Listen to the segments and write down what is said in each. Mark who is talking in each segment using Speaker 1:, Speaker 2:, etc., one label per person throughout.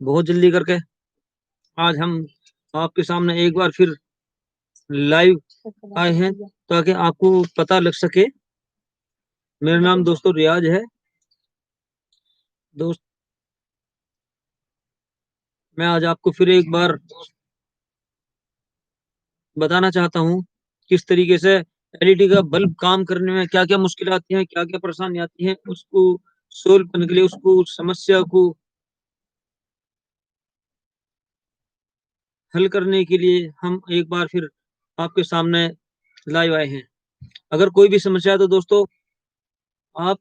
Speaker 1: बहुत जल्दी करके आज हम आपके सामने एक बार फिर लाइव आए हैं ताकि आपको पता लग सके। मेरा नाम दोस्तों रियाज है। दोस्त, मैं आज आपको फिर एक बार बताना चाहता हूँ किस तरीके से एलईडी का बल्ब काम करने में क्या क्या मुश्किल आती हैं, क्या क्या परेशानी आती हैं, उसको सोल्व करने के लिए, उसको समस्या को हल करने के लिए हम एक बार फिर आपके सामने लाइव आए हैं। अगर कोई भी समस्या है तो दोस्तों आप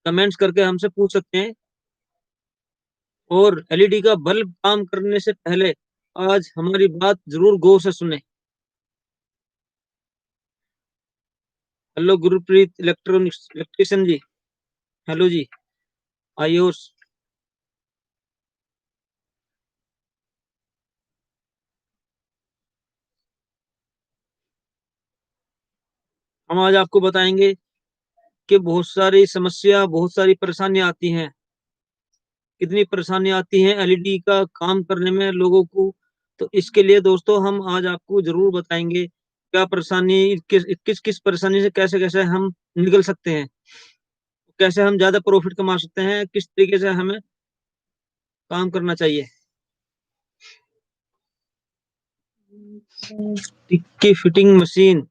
Speaker 1: कमेंट्स करके हमसे पूछ सकते हैं। और एलईडी का बल्ब काम करने से पहले आज हमारी बात जरूर गौर से सुने। हेलो गुरप्रीत इलेक्ट्रॉनिक्स इलेक्ट्रिशियन जी। हेलो जी। आयुष। हम आज आपको बताएंगे कि बहुत सारी समस्या, बहुत सारी परेशानियां आती हैं। कितनी परेशानियां आती हैं एलईडी का काम करने में लोगों को। तो इसके लिए दोस्तों हम आज आपको जरूर बताएंगे क्या परेशानी, किस किस किस परेशानी से कैसे कैसे हम निकल सकते हैं, कैसे हम ज्यादा प्रॉफिट कमा सकते हैं, किस तरीके से हमें काम करना चाहिए। टिक्की फिटिंग मशीन।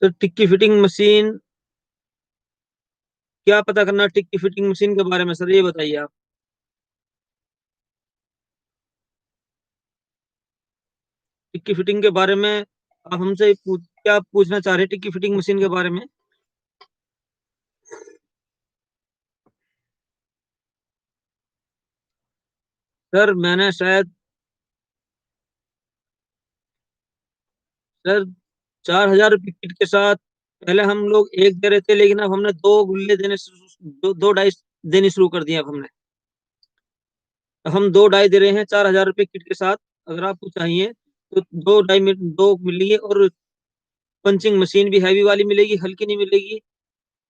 Speaker 1: तो टिक्की फिटिंग मशीन, क्या पता करना टिक्की फिटिंग मशीन के बारे में सर, ये बताइए आप। टिक्की फिटिंग के बारे में आप हमसे क्या पूछना चाह रहे हैं टिक्की फिटिंग मशीन के बारे में। सर मैंने शायद, सर 4,000 रुपये किट के साथ पहले हम लोग एक दे रहे थे, लेकिन अब हमने दो गुल्ले दो डाई देनी शुरू कर दिए अब हमने। अब हम दो डाई दे रहे हैं 4,000 रुपये किट के साथ। अगर आपको चाहिए तो दो डाई में दो मिलेंगे। और पंचिंग मशीन भी हैवी वाली मिलेगी, हल्की नहीं मिलेगी।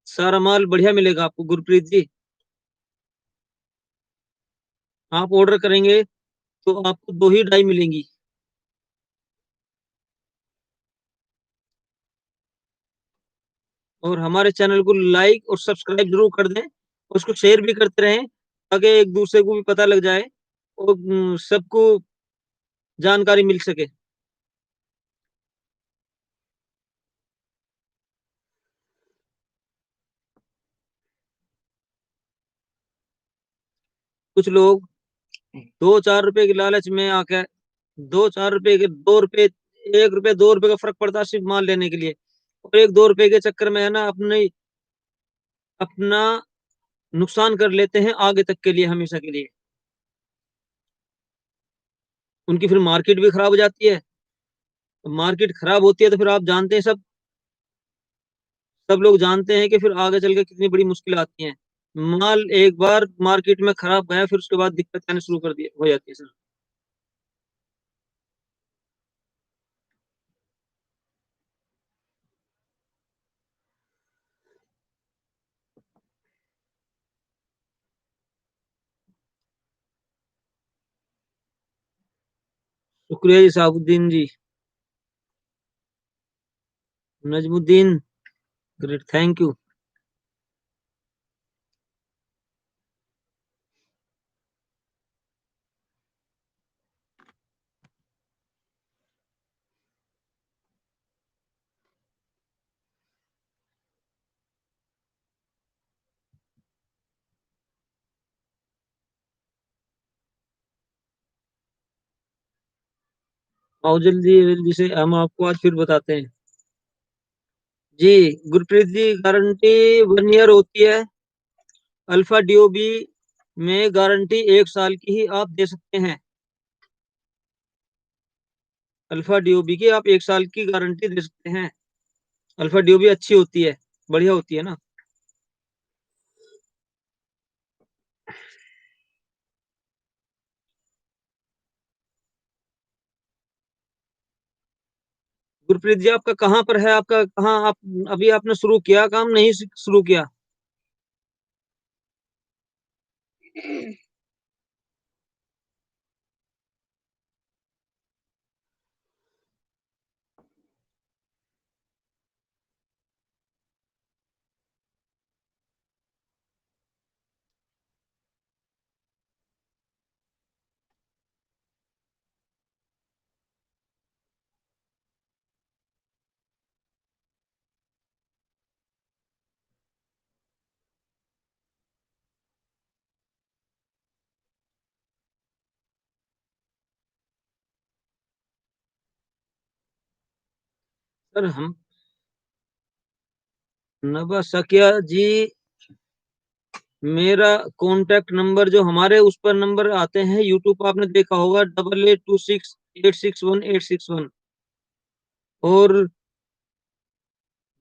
Speaker 1: सारा माल बढ़िया मिलेगा आपको गुरप्रीत जी। आप ऑर्डर करेंगे तो आपको दो ही डाई मिलेंगी। और हमारे चैनल को लाइक और सब्सक्राइब जरूर कर दें। उसको शेयर भी करते रहें ताकि एक दूसरे को भी पता लग जाए और सबको जानकारी मिल सके। कुछ लोग 2-4 रुपए के लालच में आकर, 2-4 रुपए के 2 रुपए, 1 रुपए 2 रुपए का फर्क पड़ता है सिर्फ माल लेने के लिए। और 1-2 रुपए के चक्कर में है ना अपने अपना नुकसान कर लेते हैं आगे तक के लिए, हमेशा के लिए। उनकी फिर मार्केट भी खराब हो जाती है। मार्केट खराब होती है तो फिर आप जानते हैं, सब लोग जानते हैं कि फिर आगे चल के कितनी बड़ी मुश्किल आती है। माल एक बार मार्केट में खराब गया फिर उसके बाद दिक्कत आनी शुरू कर दी हो जाती है सर। शुक्रिया जी Sahabuddin ji. Najmuddin, great, thank you. आओ जल्दी जल्दी से हम आपको आज फिर बताते हैं। जी गुरप्रीत जी, गारंटी 1 ईयर होती है। अल्फा डीओबी में गारंटी 1 साल की ही आप दे सकते हैं। अल्फा डीओबी की आप 1 साल की गारंटी दे सकते हैं। अल्फा डीओबी अच्छी होती है, बढ़िया होती है ना। गुरप्रीत जी आपका कहाँ पर है, आपका कहाँ, आप अभी आपने शुरू किया काम, नहीं शुरू किया? सर हम नबा सकिया जी, मेरा कॉन्टेक्ट नंबर जो हमारे उस पर नंबर आते हैं यूट्यूब पर, आपने देखा होगा 8826 861 861। और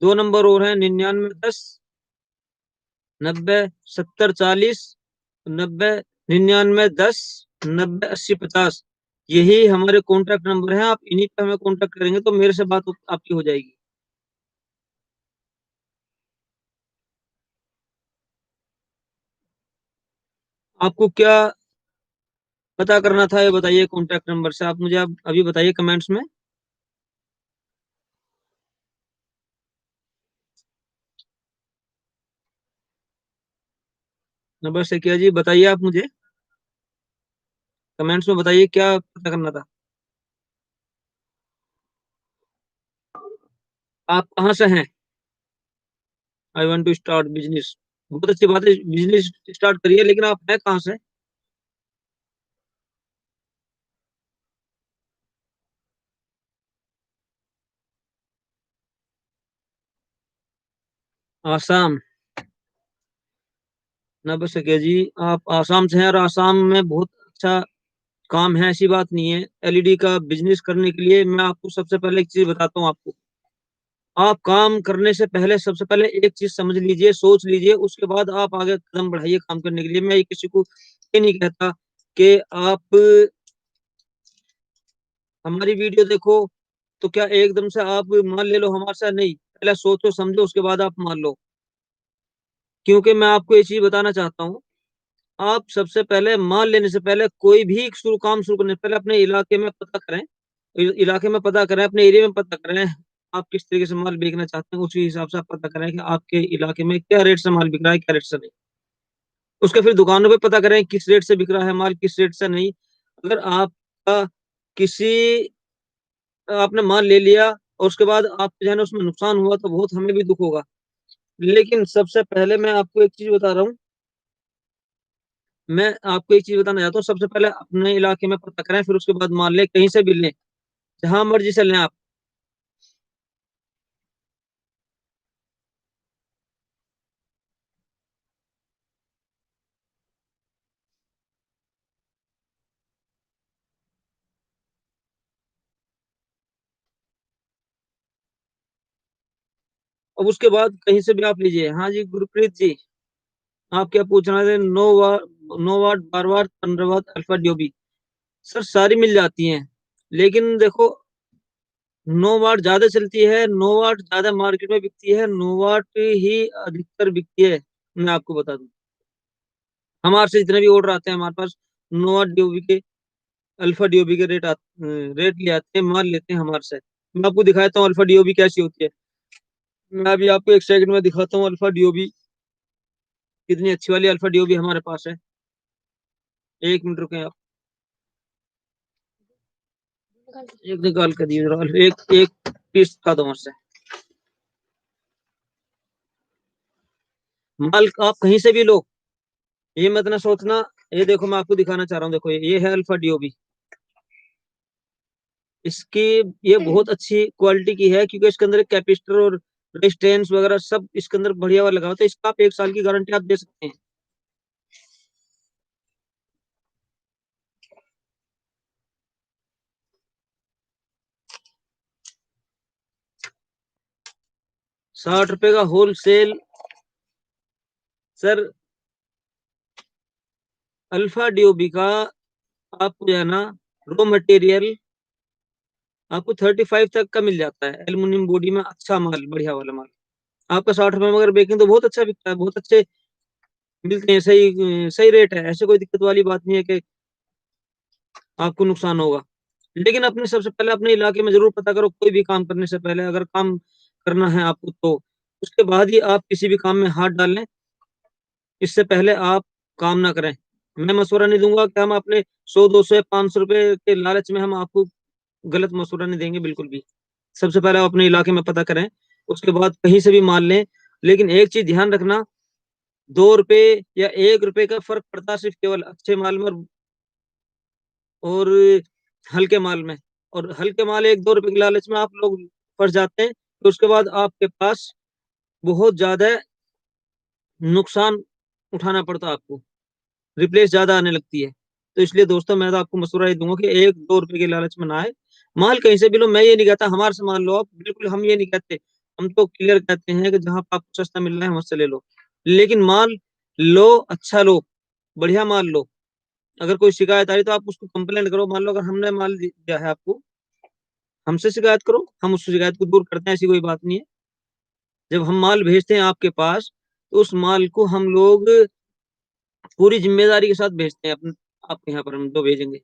Speaker 1: दो नंबर और हैं, 9910 90 70 40, 90 99 10 90 80 50। यही हमारे कॉन्टेक्ट नंबर हैं, आप इन्हीं पे हमें कॉन्टेक्ट करेंगे तो मेरे से बात आपकी हो जाएगी। आपको क्या पता करना था ये बताइए, कॉन्टेक्ट नंबर से आप मुझे आप अभी बताइए कमेंट्स में। नंबर से क्या जी, बताइए आप मुझे कमेंट्स में बताइए क्या पता करना था। आप कहाँ से हैं? I want to start business. बहुत अच्छी बात है, बिजनेस स्टार्ट करिए, लेकिन आप हैं कहाँ से? आसाम। नंबर से क्या जी, आप आसाम से हैं और आसाम में बहुत अच्छा काम है, ऐसी बात नहीं है। एलईडी का बिजनेस करने के लिए मैं आपको सबसे पहले एक चीज बताता हूँ आपको। आप काम करने से पहले सबसे पहले एक चीज समझ लीजिए, सोच लीजिए, उसके बाद आप आगे कदम बढ़ाइए काम करने के लिए। मैं ये किसी को ये नहीं कहता कि आप हमारी वीडियो देखो तो क्या एकदम से आप मान ले लो हमारे साथ, नहीं, पहले सोचो समझो उसके बाद आप मान लो। क्योंकि मैं आपको ये चीज बताना चाहता हूँ, आप सबसे पहले मान लेने से पहले कोई भी काम शुरू करने से पहले अपने इलाके में पता करें। इलाके में पता करें, अपने एरिया में पता करें, आप किस तरीके से माल बेचना चाहते हैं, उसी हिसाब से आप पता करें कि आपके इलाके में क्या रेट से माल बिक रहा है, क्या रेट से नहीं। उसके फिर दुकानों पे पता करें किस रेट से बिक रहा है माल, किस रेट से नहीं। अगर आपका किसी आपने माल ले लिया और उसके बाद आप जो है ना उसमें नुकसान हुआ तो बहुत हमें भी दुख होगा। लेकिन सबसे पहले मैं आपको एक चीज बता रहा हूँ, मैं आपको एक चीज बताना चाहता हूँ, सबसे पहले अपने इलाके में पता करें, फिर उसके बाद मान लें, कहीं से भी लें, जहां मर्जी से लें आप। अब उसके बाद कहीं से भी आप लीजिए। हाँ जी गुरप्रीत जी, आप क्या पूछना थे? नो वाट, बार वाट, 15 वाट, अल्फा ड्यूबी। सर सारी मिल जाती हैं, लेकिन देखो, नो वाट ज्यादा चलती है, नो वाट ज्यादा मार्केट में बिकती है, नो वाट ही अधिकतर बिकती है। मैं आपको बता दूं, हमारे से जितने भी ऑर्डर आते हैं हमारे पास, नो वाट ड्यूबी के, अल्फा डीओबी के रेट ले आते हैं, माल लेते हैं हमारे से। मैं आपको दिखाता हूँ अल्फा डीओबी कैसी होती है। मैं अभी आपको एक सेकंड में दिखाता हूँ अल्फा डीओबी, कितनी अच्छी वाली अल्फा डीओबी हमारे पास है। एक मिनट रुके आप, एक निकाल कर दिए जरा, एक एक पीस का दो से। माल आप कहीं से भी लो, ये मत ना सोचना। ये देखो मैं आपको दिखाना चाह रहा हूँ, देखो ये है अल्फा डीओबी। इसकी ये बहुत अच्छी क्वालिटी की है, क्योंकि इसके अंदर कैपिस्टर और रेजिस्टेंस वगैरह सब इसके अंदर बढ़िया वाला लगा होता है। इसका आप 1 साल की गारंटी आप दे सकते हैं। 60 रुपए का होलसेल। सर अल्फा डीओबी का आपको जो है ना रॉ मटेरियल आपको 35 तक का मिल जाता है, एल्यूमिनियम बॉडी में अच्छा माल, बढ़िया वाला माल। आपका 60 रुपए में अगर बेचें तो बहुत अच्छा बिकता है, बहुत अच्छे मिलते हैं, सही सही रेट है, ऐसे कोई दिक्कत वाली बात नहीं है कि आपको नुकसान होगा। लेकिन अपने सबसे पहले अपने इलाके में जरूर पता करो, कोई भी काम करने से पहले, अगर काम करना है आपको तो उसके बाद ही आप किसी भी काम में हाथ डालें, इससे पहले आप काम ना करें। मैं मशवरा नहीं दूंगा कि हम अपने 100, 200 या 500 रुपए के लालच में हम आपको गलत मशवरा नहीं देंगे, बिल्कुल भी। सबसे पहले आप अपने इलाके में पता करें, उसके बाद कहीं से भी माल लें। लेकिन एक चीज ध्यान रखना, 2 रुपए या 1 रुपए का फर्क पड़ता है सिर्फ केवल अच्छे माल में और हल्के माल में। और हल्के माल 1, 2 रुपए के लालच में आप लोग फंस जाते हैं, तो उसके बाद आपके पास बहुत ज्यादा नुकसान उठाना पड़ता है आपको, रिप्लेस ज्यादा आने लगती है। तो इसलिए दोस्तों, मैं तो आपको मशवरा ये दूंगा कि 1, 2 रुपए के लालच में ना आए। माल कहीं से भी लो, मैं ये नहीं कहता हमारे से मान लो आप, बिल्कुल हम ये नहीं कहते। हम तो क्लियर कहते हैं कि जहां पर आपको सस्ता मिल रहा है हमसे ले लो। लेकिन माल लो, अच्छा लो, बढ़िया माल लो। अगर कोई शिकायत आ रही तो आप उसको कंप्लेंट करो। मान लो अगर हमने माल दिया है आपको, हमसे शिकायत करो, हम उस शिकायत को दूर करते हैं, ऐसी कोई बात नहीं है। जब हम माल भेजते हैं आपके पास, तो उस माल को हम लोग पूरी जिम्मेदारी के साथ भेजते हैं अपने, आपके यहाँ पर हम जो भेजेंगे,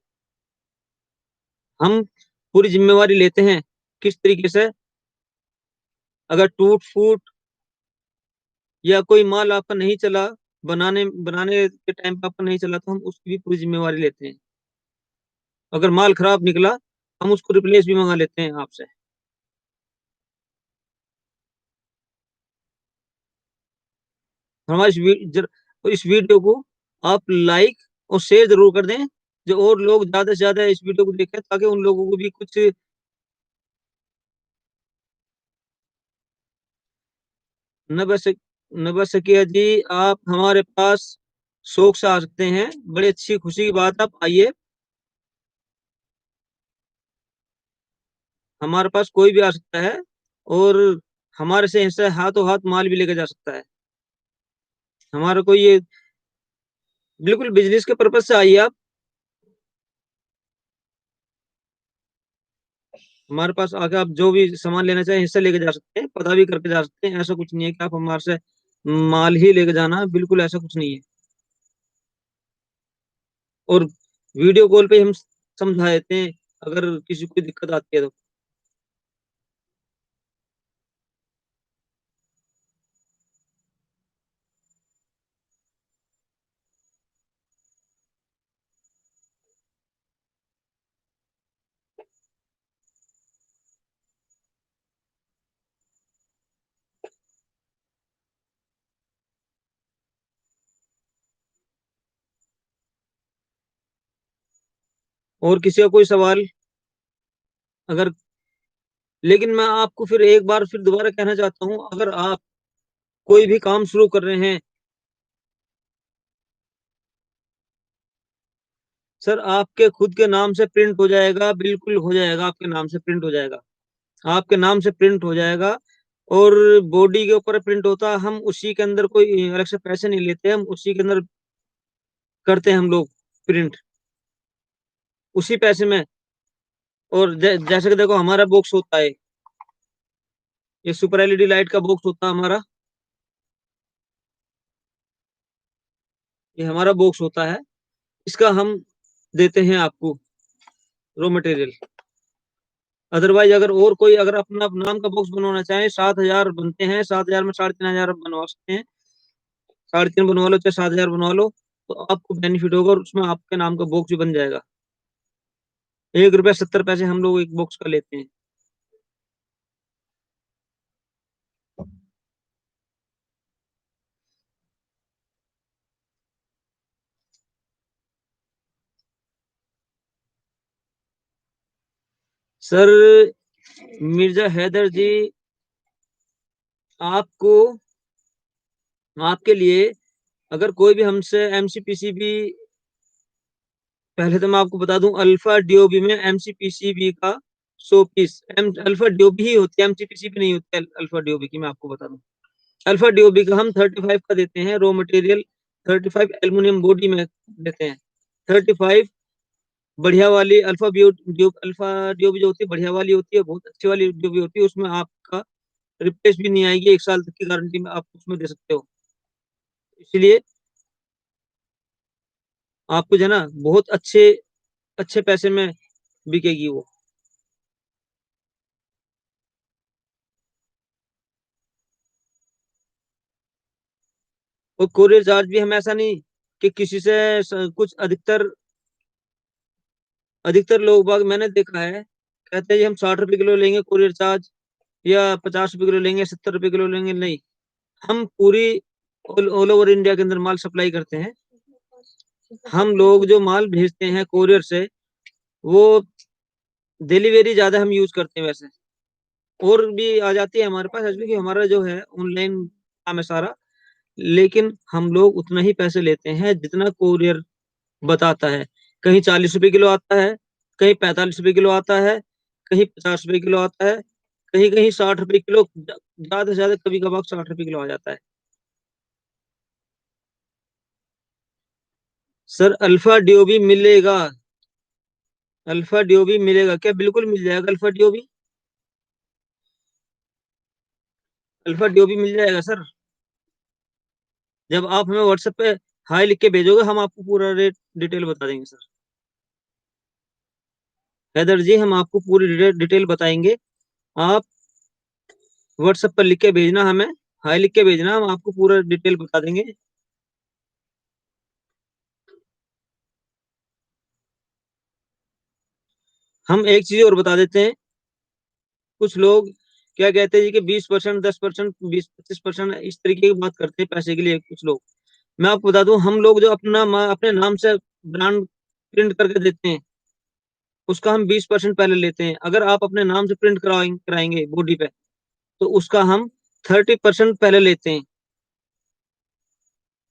Speaker 1: हम पूरी जिम्मेवारी लेते हैं। किस तरीके से, अगर टूट फूट या कोई माल आपका नहीं चला, बनाने बनाने के टाइम पे आपका नहीं चला, तो हम उसकी भी पूरी जिम्मेवारी लेते हैं। अगर माल खराब निकला, हम उसको रिप्लेस भी मंगा लेते हैं आपसे। हमारे इस वीडियो को आप लाइक और शेयर जरूर कर दें, जो और लोग ज्यादा से ज्यादा इस वीडियो को देखें, ताकि उन लोगों को भी कुछ न बच सक न बच सके। जी, आप हमारे पास शौक से आ सकते हैं, बड़ी अच्छी खुशी की बात, आप आइए। हमारे पास कोई भी आ सकता है, और हमारे से ऐसा हाथों हाथ माल भी लेके जा सकता है। हमारा कोई ये, बिल्कुल बिजनेस के पर्पज से आइए आप। हमारे पास आके आप जो भी सामान लेना चाहें हिस्सा लेके जा सकते हैं, पता भी करके जा सकते हैं। ऐसा कुछ नहीं है कि आप हमारे से माल ही लेके जाना है, बिल्कुल ऐसा कुछ नहीं है। और वीडियो कॉल पे हम समझा देते हैं, अगर किसी को कोई दिक्कत आती है तो। और किसी का कोई सवाल अगर, लेकिन मैं आपको फिर एक बार फिर दोबारा कहना चाहता हूँ, अगर आप कोई भी काम शुरू कर रहे हैं, सर आपके खुद के नाम से प्रिंट हो जाएगा, बिल्कुल हो जाएगा, आपके नाम से प्रिंट हो जाएगा, आपके नाम से प्रिंट हो जाएगा। और बॉडी के ऊपर प्रिंट होता है, हम उसी के अंदर कोई अलग से पैसे नहीं लेते, हम उसी के अंदर करते हैं हम लोग प्रिंट, उसी पैसे में। और जैसे कि देखो, हमारा बॉक्स होता है, ये सुपर एलईडी लाइट का बॉक्स होता है हमारा, ये हमारा बॉक्स होता है, इसका हम देते हैं आपको रॉ मटेरियल। अदरवाइज अगर और कोई अगर अपना नाम का बॉक्स बनवाना चाहे, 7,000 बनते हैं, 7,000 में 3,500 आप बनवा सकते हैं। 3.5 बनवा लो चाहे 7,000 बनवा लो, तो आपको बेनिफिट होगा, और उसमें आपके नाम का बॉक्स भी बन जाएगा। 1 रुपया 70 पैसे हम लोग एक बॉक्स का लेते हैं। सर मिर्जा हैदर जी, आपको, आपके लिए, अगर कोई भी हमसे एमसीपीसीबी, पहले तो मैं आपको बता दूं, अल्फा डीओबी में एमसीपीसीबी का 100 पीस, अल्फा डीओबी ही होती है, एमसीपीसीबी नहीं होती है अल्फा डीओबी की, मैं आपको बता दूं। अल्फा डीओबी का हम 35 का देते हैं रॉ मटेरियल, 35 एल्यूमिनियम बॉडी में देते हैं। 35 बढ़िया वाली अल्फा डीओबी जो होती है, बढ़िया वाली होती है, बहुत अच्छी वाली डीओबी होती है, उसमें आपका रिप्लेस भी नहीं आएगी, 1 साल तक की गारंटी में आप उसमें दे सकते हो। इसलिए आपको जो है ना बहुत अच्छे अच्छे पैसे में बिकेगी वो। और कोरियर चार्ज भी हम ऐसा नहीं कि किसी से कुछ अधिकतर लोग बाग मैंने देखा है, कहते हैं जी हम 60 रुपए किलो लेंगे कोरियर चार्ज, या 50 रुपए किलो लेंगे, 70 रुपए किलो लेंगे। नहीं, हम पूरी ऑल ओवर इंडिया के अंदर माल सप्लाई करते हैं। हम लोग जो माल भेजते हैं कोरियर से, वो डिलीवरी ज्यादा हम यूज करते हैं वैसे। और भी आ जाती है हमारे पास, ऐसे कि हमारा जो है ऑनलाइन काम है सारा। लेकिन हम लोग उतना ही पैसे लेते हैं जितना कोरियर बताता है। कहीं 40 रुपए किलो आता है, कहीं 45 रुपए किलो आता है, कहीं 50 रुपए किलो आता है, कहीं कहीं 60 रुपए किलो, ज्यादा से ज्यादा कभी कभार 60 रुपए किलो आ जाता है। सर अल्फा डीओबी मिलेगा। अल्फा डीओबी मिलेगा क्या? बिल्कुल मिल जाएगा अल्फा डीओबी। अल्फा डीओबी मिल जाएगा सर। जब आप हमें व्हाट्सएप पे हाई लिख के भेजोगे, हम आपको पूरा रेट डिटेल बता देंगे सर। हैदर जी, हम आपको पूरी डिटेल बताएंगे। आप व्हाट्सएप पर लिख के भेजना हमें, हाई लिख के भेजना, हम आपको पूरा डिटेल बता देंगे। हम एक चीज और बता देते हैं। कुछ लोग क्या कहते हैं जी कि 20%, 10%, 20-25% इस तरीके की बात करते हैं पैसे के लिए कुछ लोग। मैं आपको बता दूं, हम लोग जो अपने नाम से ब्रांड प्रिंट करके देते हैं, उसका हम 20% पहले लेते हैं। अगर आप अपने नाम से प्रिंट कराएंगे बॉडी पे, तो उसका हम 30% पहले लेते हैं।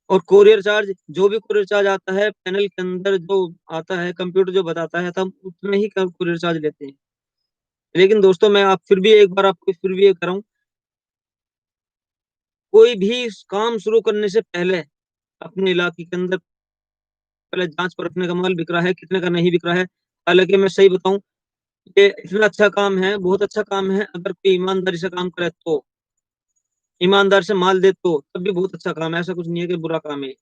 Speaker 1: और कोरियर चार्ज, जो भी कोरियर चार्ज आता है पैनल के अंदर जो आता है, कंप्यूटर जो बताता है, तो हम उतना ही कोरियर चार्ज लेते हैं। लेकिन दोस्तों, मैं आप फिर भी एक बार आपको फिर भी ये कराऊं, कोई भी काम शुरू करने से पहले अपने इलाके के अंदर पहले जांच परखने का माल बिक रहा है, कितने का नहीं बिक रहा है। हालांकि मैं सही बताऊं, ये इतना अच्छा काम है, बहुत अच्छा काम है। अगर कोई ईमानदारी से काम करे तो, ईमानदार से माल दे तो, तब भी बहुत अच्छा काम है। ऐसा कुछ नहीं है कि बुरा काम है।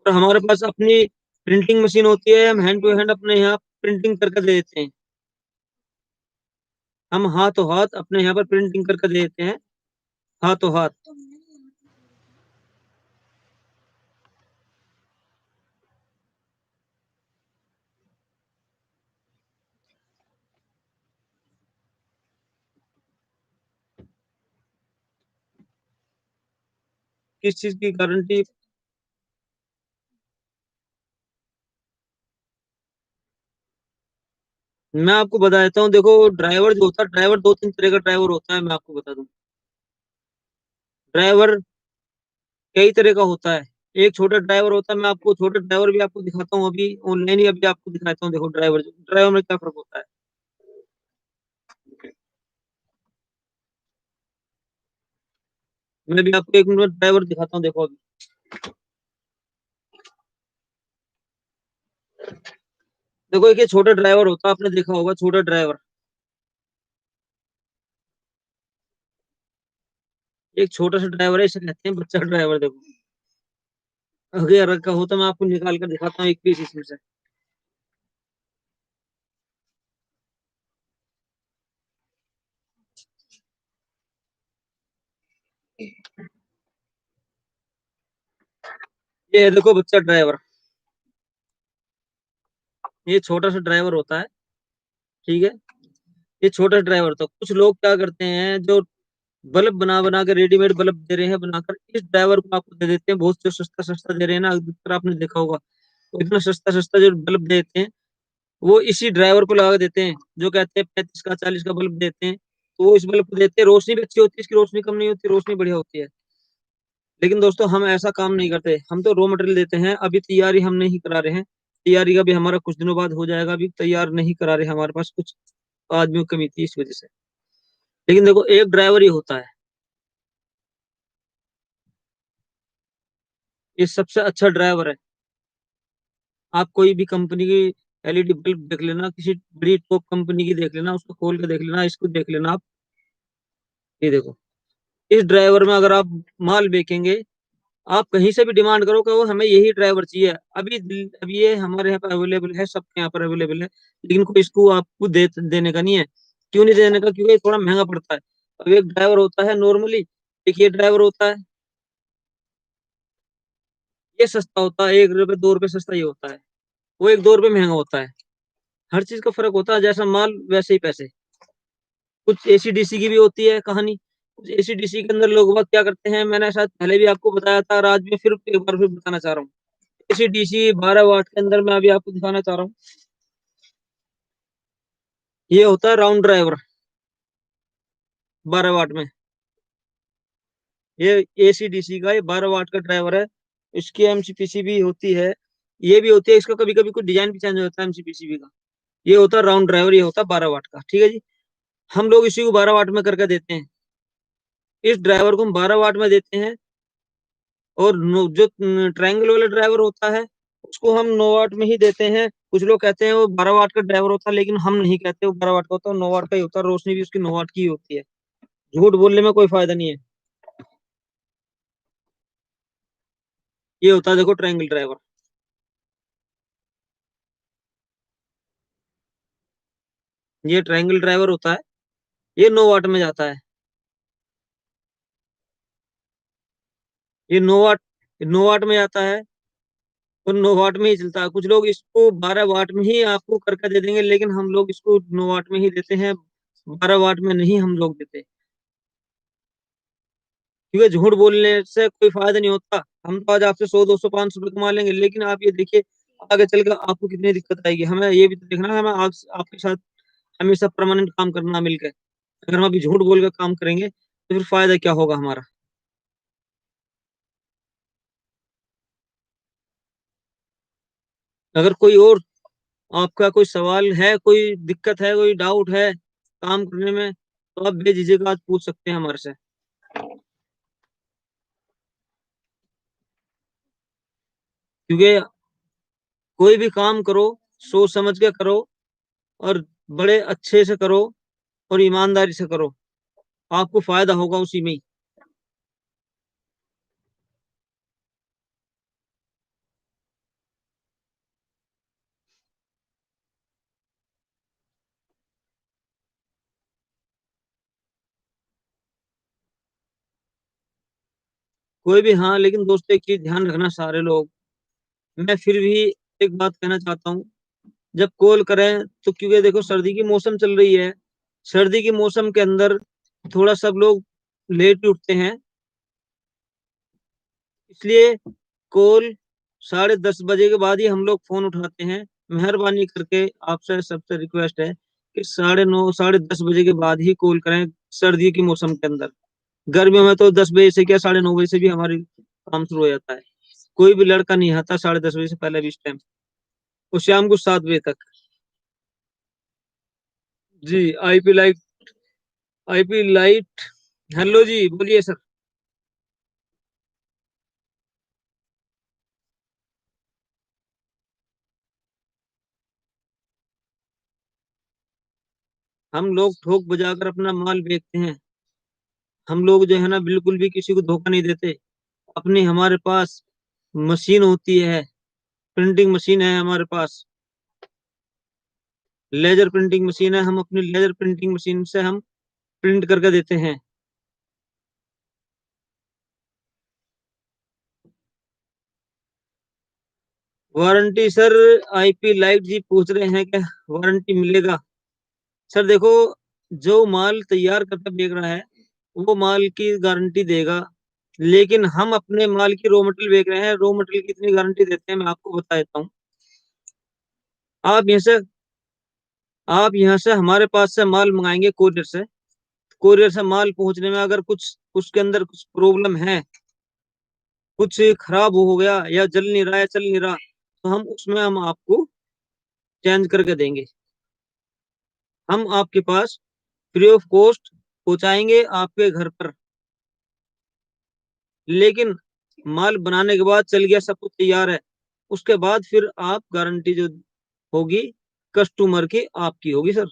Speaker 1: और हमारे पास अपनी प्रिंटिंग मशीन होती है, हम हैंड टू हैंड अपने यहाँ प्रिंटिंग करके दे देते हैं। हम हाथों हाथ अपने यहाँ पर प्रिंटिंग करके दे देते हैं, हाथों हाथ। किस चीज की गारंटी? मैं आपको बता देता हूँ, देखो ड्राइवर जो होता है, ड्राइवर दो तीन तरह का ड्राइवर होता है, मैं आपको बता दूं। ड्राइवर कई तरह का होता है। एक छोटा ड्राइवर होता है, मैं आपको छोटा ड्राइवर भी आपको दिखाता हूँ अभी ऑनलाइन ही, अभी आपको दिखाता हूँ। देखो ड्राइवर, ड्राइवर में क्या फर्क होता है। मैं भी आपको एक मिनट ड्राइवर दिखाता हूँ, देखो अभी। देखो एक ये छोटा ड्राइवर होता है, आपने देखा होगा छोटा ड्राइवर। एक छोटा सा ड्राइवर है, इसे कहते हैं बच्चा ड्राइवर। देखो अगर रखा हो तो मैं आपको निकाल कर दिखाता हूँ एक पीस इसमें से। ये है देखो बच्चा ड्राइवर। ये छोटा सा ड्राइवर होता है, ठीक है। ये छोटा ड्राइवर। तो कुछ लोग क्या करते हैं, जो बल्ब बना बना के रेडीमेड बल्ब दे रहे हैं बनाकर, इस ड्राइवर को आपको दे देते हैं। बहुत जो सस्ता सस्ता दे रहे हैं ना, अधिकतर आपने देखा होगा। तो इतना सस्ता सस्ता जो बल्ब देते हैं, वो इसी ड्राइवर को लगा देते हैं। जो कहते हैं 35 का 40 का बल्ब देते हैं, तो वो इस बल्ब को देते हैं। रोशनी भी अच्छी होती है, इसकी रोशनी कम नहीं होती, रोशनी बढ़िया होती है। लेकिन दोस्तों, हम ऐसा काम नहीं करते। हम तो रॉ मटेरियल देते हैं, अभी तैयारी हम नहीं करा रहे हैं। तैयारी का भी हमारा कुछ दिनों बाद हो जाएगा, अभी तैयार नहीं करा रहे, हमारे पास कुछ आदमियों की कमी थी इस वजह से। लेकिन देखो एक ड्राइवर ही होता है। ये सबसे अच्छा ड्राइवर है। आप कोई भी कंपनी की एलईडी बल्ब देख लेना, किसी बड़ी टॉप कंपनी की देख लेना, उसको खोल के देख लेना, इसको देख लेना आप। ये देखो, इस ड्राइवर में अगर आप माल बेचेंगे, आप कहीं से भी डिमांड करो कि वो हमें यही ड्राइवर चाहिए, अभी ये हमारे यहाँ पर अवेलेबल है, सबके यहाँ पर अवेलेबल है, लेकिन कोई इसको आपको देने का नहीं है। क्यों नहीं देने का? क्योंकि ये थोड़ा महंगा पड़ता है। अब एक ड्राइवर होता है नॉर्मली, एक ये ड्राइवर होता है, ये सस्ता होता है, 1 रुपए 2 रुपए सस्ता ये होता है, वो 1 2 रुपए महंगा होता है। हर चीज का फर्क होता है, जैसा माल वैसे ही पैसे। कुछ एसीडीसी की भी होती है कहानी। कुछ एसीडीसी के अंदर लोग बाग क्या करते हैं, मैंने शायद पहले भी आपको बताया था, और आज भी फिर एक बार फिर बताना चाह रहा हूँ। एसीडीसी 12 वाट के अंदर मैं अभी आपको दिखाना चाह रहा हूँ। ये होता है राउंड ड्राइवर, 12 वाट में। ये एसीडीसी का, ये 12 वाट का ड्राइवर है। इसकी एमसीपीसी भी होती है, ये भी होती है, इसका कभी कभी कुछ डिजाइन भी चेंज हो जाता है एमसीपीसी का। ये होता है राउंड ड्राइवर, ये होता है 12 वाट का, ठीक है जी। हम लोग इसी को 12 वाट में करके देते हैं। इस ड्राइवर को हम 12 वाट में देते हैं। और जो ट्रायंगल वाला ड्राइवर होता है, उसको हम 9 वाट में ही देते हैं। कुछ लोग कहते हैं वो 12 वाट का ड्राइवर होता है, लेकिन हम नहीं कहते वो 12 वाट का होता है, 9 वाट का ही होता है। रोशनी भी उसकी 9 वाट की ही होती है। झूठ बोलने में कोई फायदा नहीं है। ये होता है देखो ट्रायंगल ड्राइवर। ये ट्रायंगल ड्राइवर होता है, ये 9 वाट में जाता है। ये 9 वाट में जाता है, और 9 वाट में ही चलता है। कुछ लोग इसको 12 वाट में ही आपको करके दे देंगे, लेकिन हम लोग इसको 9 वाट में ही देते हैं, 12 वाट में नहीं हम लोग देते। क्योंकि झूठ बोलने से कोई फायदा नहीं होता। हम तो आज आपसे 100 200 500 रुपये कमा लेंगे, लेकिन आप ये देखिए आगे चलकर आपको कितनी दिक्कत आएगी। हमें ये भी तो देखना है, हमें आपके साथ हमेशा परमानेंट काम करना मिलकर। अगर हम अभी झूठ बोल कर काम करेंगे तो फिर फायदा क्या होगा हमारा? अगर कोई और आपका कोई सवाल है, कोई दिक्कत है, कोई डाउट है काम करने में, तो आप बेझिझक आज पूछ सकते हैं हमारे से। क्योंकि कोई भी काम करो, सोच समझ के करो, और बड़े अच्छे से करो, और ईमानदारी से करो, आपको फायदा होगा उसी में ही। कोई भी, हाँ, लेकिन दोस्तों एक चीज ध्यान रखना सारे लोग। मैं फिर भी एक बात कहना चाहता हूँ, जब कॉल करें तो, क्योंकि देखो सर्दी की मौसम चल रही है, सर्दी के मौसम के अंदर थोड़ा सब लोग लेट ही उठते हैं, इसलिए कॉल 10:30 बजे के बाद ही हम लोग फोन उठाते हैं। मेहरबानी करके आपसे सबसे रिक्वेस्ट है कि 9:30 10:30 बजे के बाद ही कॉल करें, सर्दी के मौसम के अंदर। गर्मियों में तो 10 बजे से क्या 9:30 बजे से भी हमारी काम शुरू हो जाता है। कोई भी लड़का नहीं आता 10:30 बजे से पहले भी इस टाइम, और शाम को 7 बजे तक। जी, आईपी लाइट। हेलो जी, बोलिए सर। हम लोग ठोक बजाकर अपना माल बेचते हैं। हम लोग जो है ना, बिल्कुल भी किसी को धोखा नहीं देते। अपनी हमारे पास मशीन होती है, प्रिंटिंग मशीन है हमारे पास, लेजर प्रिंटिंग मशीन है। हम अपनी लेजर प्रिंटिंग मशीन से हम प्रिंट करके देते हैं। वारंटी सर, आईपी लाइट जी पूछ रहे हैं कि वारंटी मिलेगा? सर देखो, जो माल तैयार करके बेच रहा है वो माल की गारंटी देगा, लेकिन हम अपने माल की रॉ मटेरियल बेच रहे हैं, रॉ मटेरियल की इतनी गारंटी देते हैं, मैं आपको बता देता हूँ। आप यहाँ से आप यहाँ से हमारे पास से माल मंगाएंगे कोरियर से। कोरियर से माल पहुंचने में अगर कुछ उसके अंदर कुछ प्रॉब्लम है, कुछ खराब हो गया, या जल नहीं रहा है, चल नहीं रहा, तो हम आपको चेंज करके देंगे। हम आपके पास फ्री ऑफ कॉस्ट पहुंचाएंगे आपके घर पर। लेकिन माल बनाने के बाद चल गया, सब कुछ तैयार है, उसके बाद फिर आप गारंटी जो होगी कस्टमर की, आपकी होगी सर।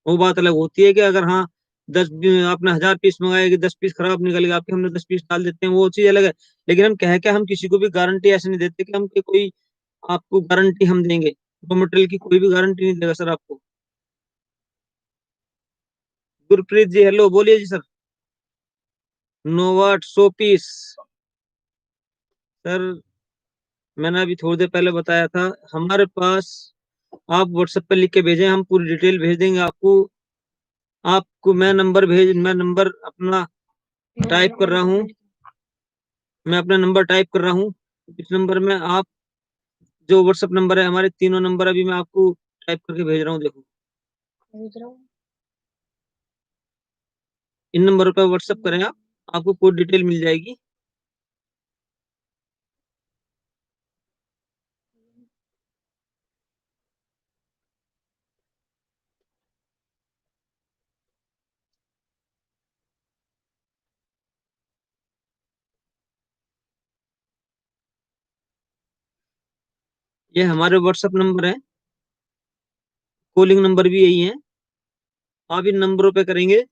Speaker 1: वो बात अलग होती है कि अगर हाँ, आपने 1000 पीस मंगाए कि 10 पीस खराब निकल गए आपके, हमने 10 पीस डाल देते हैं, वो चीज अलग है। लेकिन हम कह के हम किसी को भी गारंटी ऐसे नहीं देते कि हम कि कोई आपको गारंटी हम देंगे, तो मटेरियल की कोई भी गारंटी नहीं देगा सर आपको। गुरप्रीत जी, हेलो, बोलिए जी सर। नोवाट 100 पीस। सर, मैंने अभी थोड़ी देर पहले बताया था, हमारे पास, आप व्हाट्सएप पे लिख के भेजें, हम पूरी डिटेल भेज देंगे आपको। मैं नंबर अपना टाइप कर रहा हूँ, मैं अपना नंबर टाइप कर रहा हूँ। इस नंबर में आप, जो व्हाट्सएप नंबर है, हमारे तीनों नंबर अभी मैं आपको टाइप करके भेज रहा हूँ, देखो। इन नंबरों पर व्हाट्सएप करें आप, आपको पूरी डिटेल मिल जाएगी। ये हमारे व्हाट्सएप नंबर है, कॉलिंग नंबर भी यही है। आप इन नंबरों पे करेंगे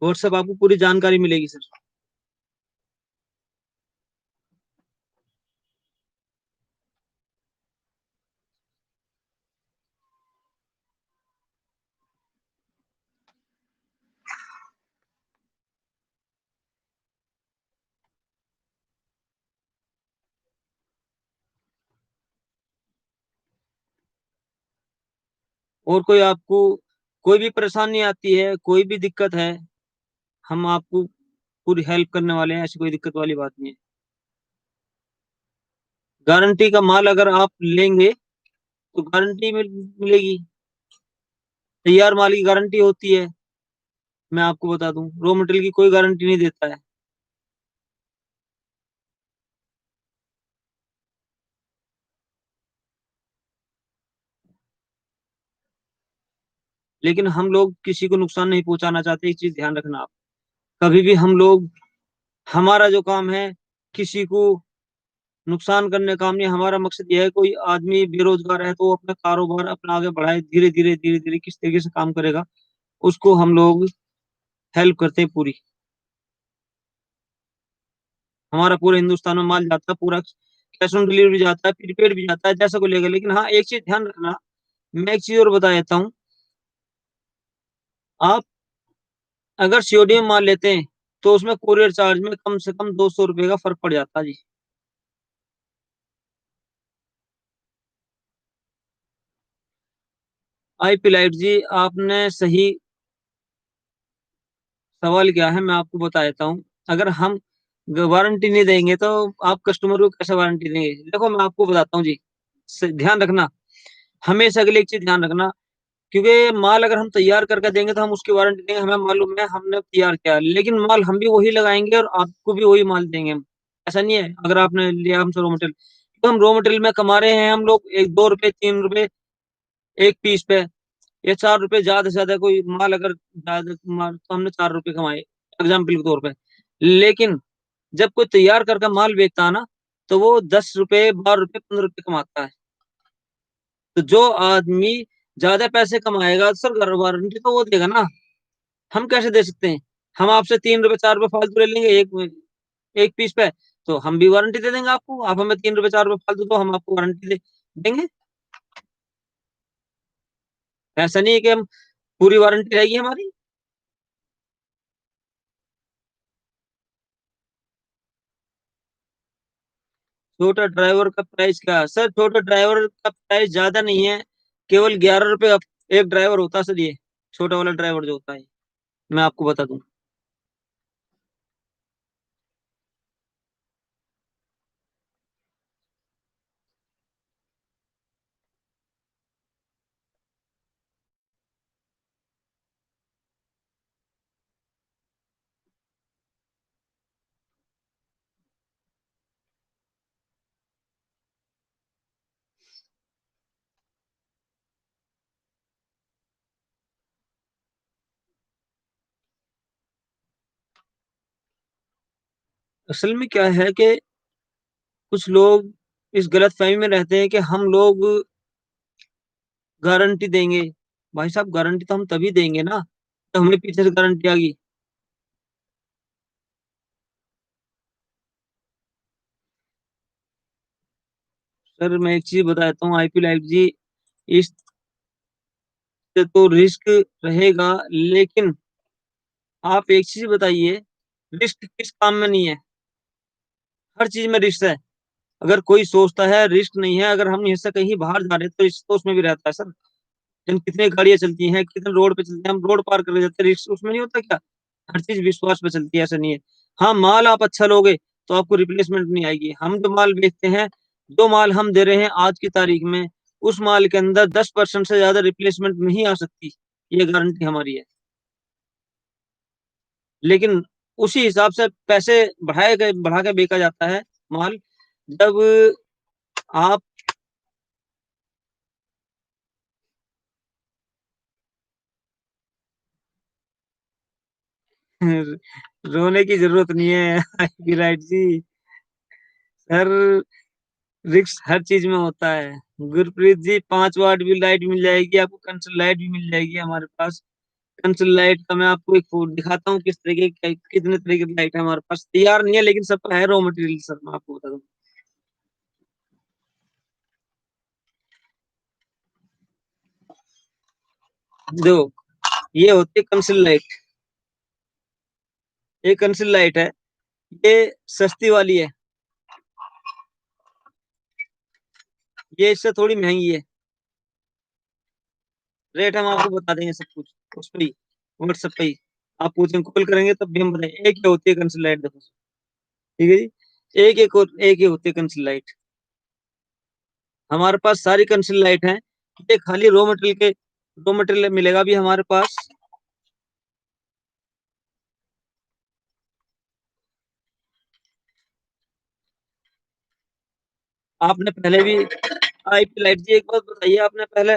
Speaker 1: व्हाट्सएप, आपको पूरी जानकारी मिलेगी सर। और कोई आपको कोई भी परेशानी आती है, कोई भी दिक्कत है, हम आपको पूरी हेल्प करने वाले हैं, ऐसी कोई दिक्कत वाली बात नहीं है। गारंटी का माल अगर आप लेंगे तो गारंटी मिलेगी। तैयार माल की गारंटी होती है, मैं आपको बता दूं, रॉ मटेरियल की कोई गारंटी नहीं देता है। लेकिन हम लोग किसी को नुकसान नहीं पहुंचाना चाहते, एक चीज ध्यान रखना आप। कभी भी हम लोग, हमारा जो काम है, किसी को नुकसान करने का काम नहीं। हमारा मकसद यह है, कोई आदमी बेरोजगार है तो वो अपना कारोबार अपना आगे बढ़ाए, धीरे धीरे धीरे धीरे किस तरीके से काम करेगा, उसको हम लोग हेल्प करते हैं पूरी। हमारा पूरे हिंदुस्तान में माल जाता है, पूरा कैश ऑन डिलीवरी जाता है, प्रीपेड भी जाता है, जैसा को लेगा। लेकिन हाँ, एक चीज ध्यान रखना, मैं एक चीज और बता देता हूँ। आप अगर सीओडी में माल लेते हैं तो उसमें कोरियर चार्ज में कम से कम 200 रुपये का फर्क पड़ जाता है जी। आई पिलाइट जी, आपने सही सवाल किया है, मैं आपको बता देता हूँ। अगर हम वारंटी नहीं देंगे तो आप कस्टमर को कैसे वारंटी देंगे? देखो, मैं आपको बताता हूँ जी, ध्यान रखना, हमेशा के लिए एक चीज ध्यान रखना। क्योंकि माल अगर हम तैयार करके देंगे तो हम उसकी वारंटी देंगे, हमें मालूम है हमने तैयार किया, लेकिन माल हम भी वही लगाएंगे और आपको भी वही माल देंगे हम। ऐसा नहीं है, अगर आपने लिया हमसे रॉ मटेरियल, तो हम रॉ मटेरियल में कमा रहे हैं हम लोग एक 2 रुपए 3 रुपए एक पीस पे, या 4 रुपए ज्यादा से ज्यादा। कोई माल अगर ज्यादा माल तो हमने 4 रुपए कमाए, एग्जाम्पल के तौर पे। लेकिन जब कोई तैयार करके माल बेचता है ना, तो वो 10 रुपए 12 रुपए 15 रुपए कमाता है। तो जो आदमी ज्यादा पैसे कमाएगा, तो सर वारंटी तो वो देगा ना, हम कैसे दे सकते हैं? हम आपसे 3 रुपए 4 रुपए फालतू ले लेंगे एक एक पीस पे, तो हम भी वारंटी दे देंगे आपको। आप हमें 3 रुपए 4 रुपए फालतू दो, हम आपको वारंटी देंगे। ऐसा नहीं है कि हम पूरी वारंटी रहेगी हमारी। छोटा ड्राइवर का प्राइस क्या है सर? छोटा ड्राइवर का प्राइस ज्यादा नहीं है, केवल 11 रुपए एक ड्राइवर होता है सर, ये छोटा वाला ड्राइवर जो होता है, मैं आपको बता दूं। असल में क्या है कि कुछ लोग इस गलतफहमी में रहते हैं कि हम लोग गारंटी देंगे। भाई साहब गारंटी तो हम तभी देंगे ना, जब हमें पीछे से गारंटी आ गई। सर मैं एक चीज़ बता देता हूँ आईपी लाइफ जी, इससे तो रिस्क रहेगा, लेकिन आप एक चीज़ बताइए, रिस्क किस काम में नहीं है? हर चीज़ में रिस्क है। अगर कोई सोचता है रिस्क नहीं है, अगर हम यहाँ से कहीं बाहर जा रहे हैं तो रिस्क तो उसमें भी रहता है सर। कितनी गाड़ियाँ चलती हैं, कितने रोड पे चलते हैं, हम रोड पार कर जाते हैं, रिस्क उसमें नहीं होता क्या? हर चीज़ विश्वास पे चलती है, ऐसा नहीं है। हाँ, माल आप अच्छा लोगे तो आपको रिप्लेसमेंट नहीं आएगी। हम जो माल बेचते हैं, जो माल हम दे रहे हैं आज की तारीख में, उस माल के अंदर 10% से ज़्यादा रिप्लेसमेंट नहीं आ सकती, ये गारंटी हमारी है। लेकिन उसी हिसाब से पैसे बढ़ा के बेचा जाता है माल, जब आप रोने की ज़रूरत नहीं है विराट जी। सर रिस्क हर चीज़ में होता है। गुरप्रीत जी 5 वाट भी लाइट मिल जाएगी आपको, कंसोल लाइट भी मिल जाएगी हमारे पास। कंसोल लाइट का मैं आपको एक फ़ोटो दिखाता हूँ, किस तरीके की कितने तरीके की लाइट है हमारे पास। तैयार नहीं है लेकिन सबका है रॉ मटेरियल सर, मैं आपको बता दूँ। देखो, ये होती है कंसोल लाइट। ये कंसोल लाइट है, ये सस्ती वाली है, ये इससे थोड़ी महँगी है। रेट हम आपको बता देंगे सब कुछ, उस पे ही, व्हाट्सएप पे ही। आप पूछेंगे, कॉल करेंगे तब भी हम बताएंगे। एक ही होती है कंसोल लाइट, देखो। ठीक है जी। एक ही होती है कंसोल लाइट। हमारे पास सारी कंसोल लाइट हैं। ये खाली रॉ मटेरियल मिलेगा भी हमारे पास। आपने पहले भी आईपी लाइट जी, एक बात बताइए, आपने पहले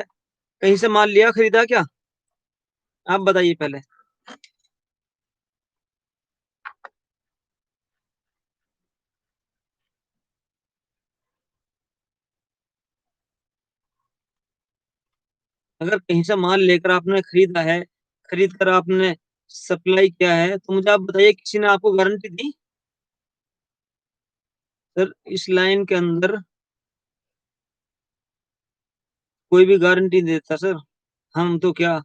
Speaker 1: कहीं से माल लिया खरीदा क्या? आप बताइए पहले। अगर कहीं से माल लेकर आपने खरीदा है, खरीद कर आपने सप्लाई किया है, तो मुझे आप बताइए किसी ने आपको गारंटी दी? सर इस लाइन के अंदर कोई भी गारंटी नहीं देता सर। हम तो क्या,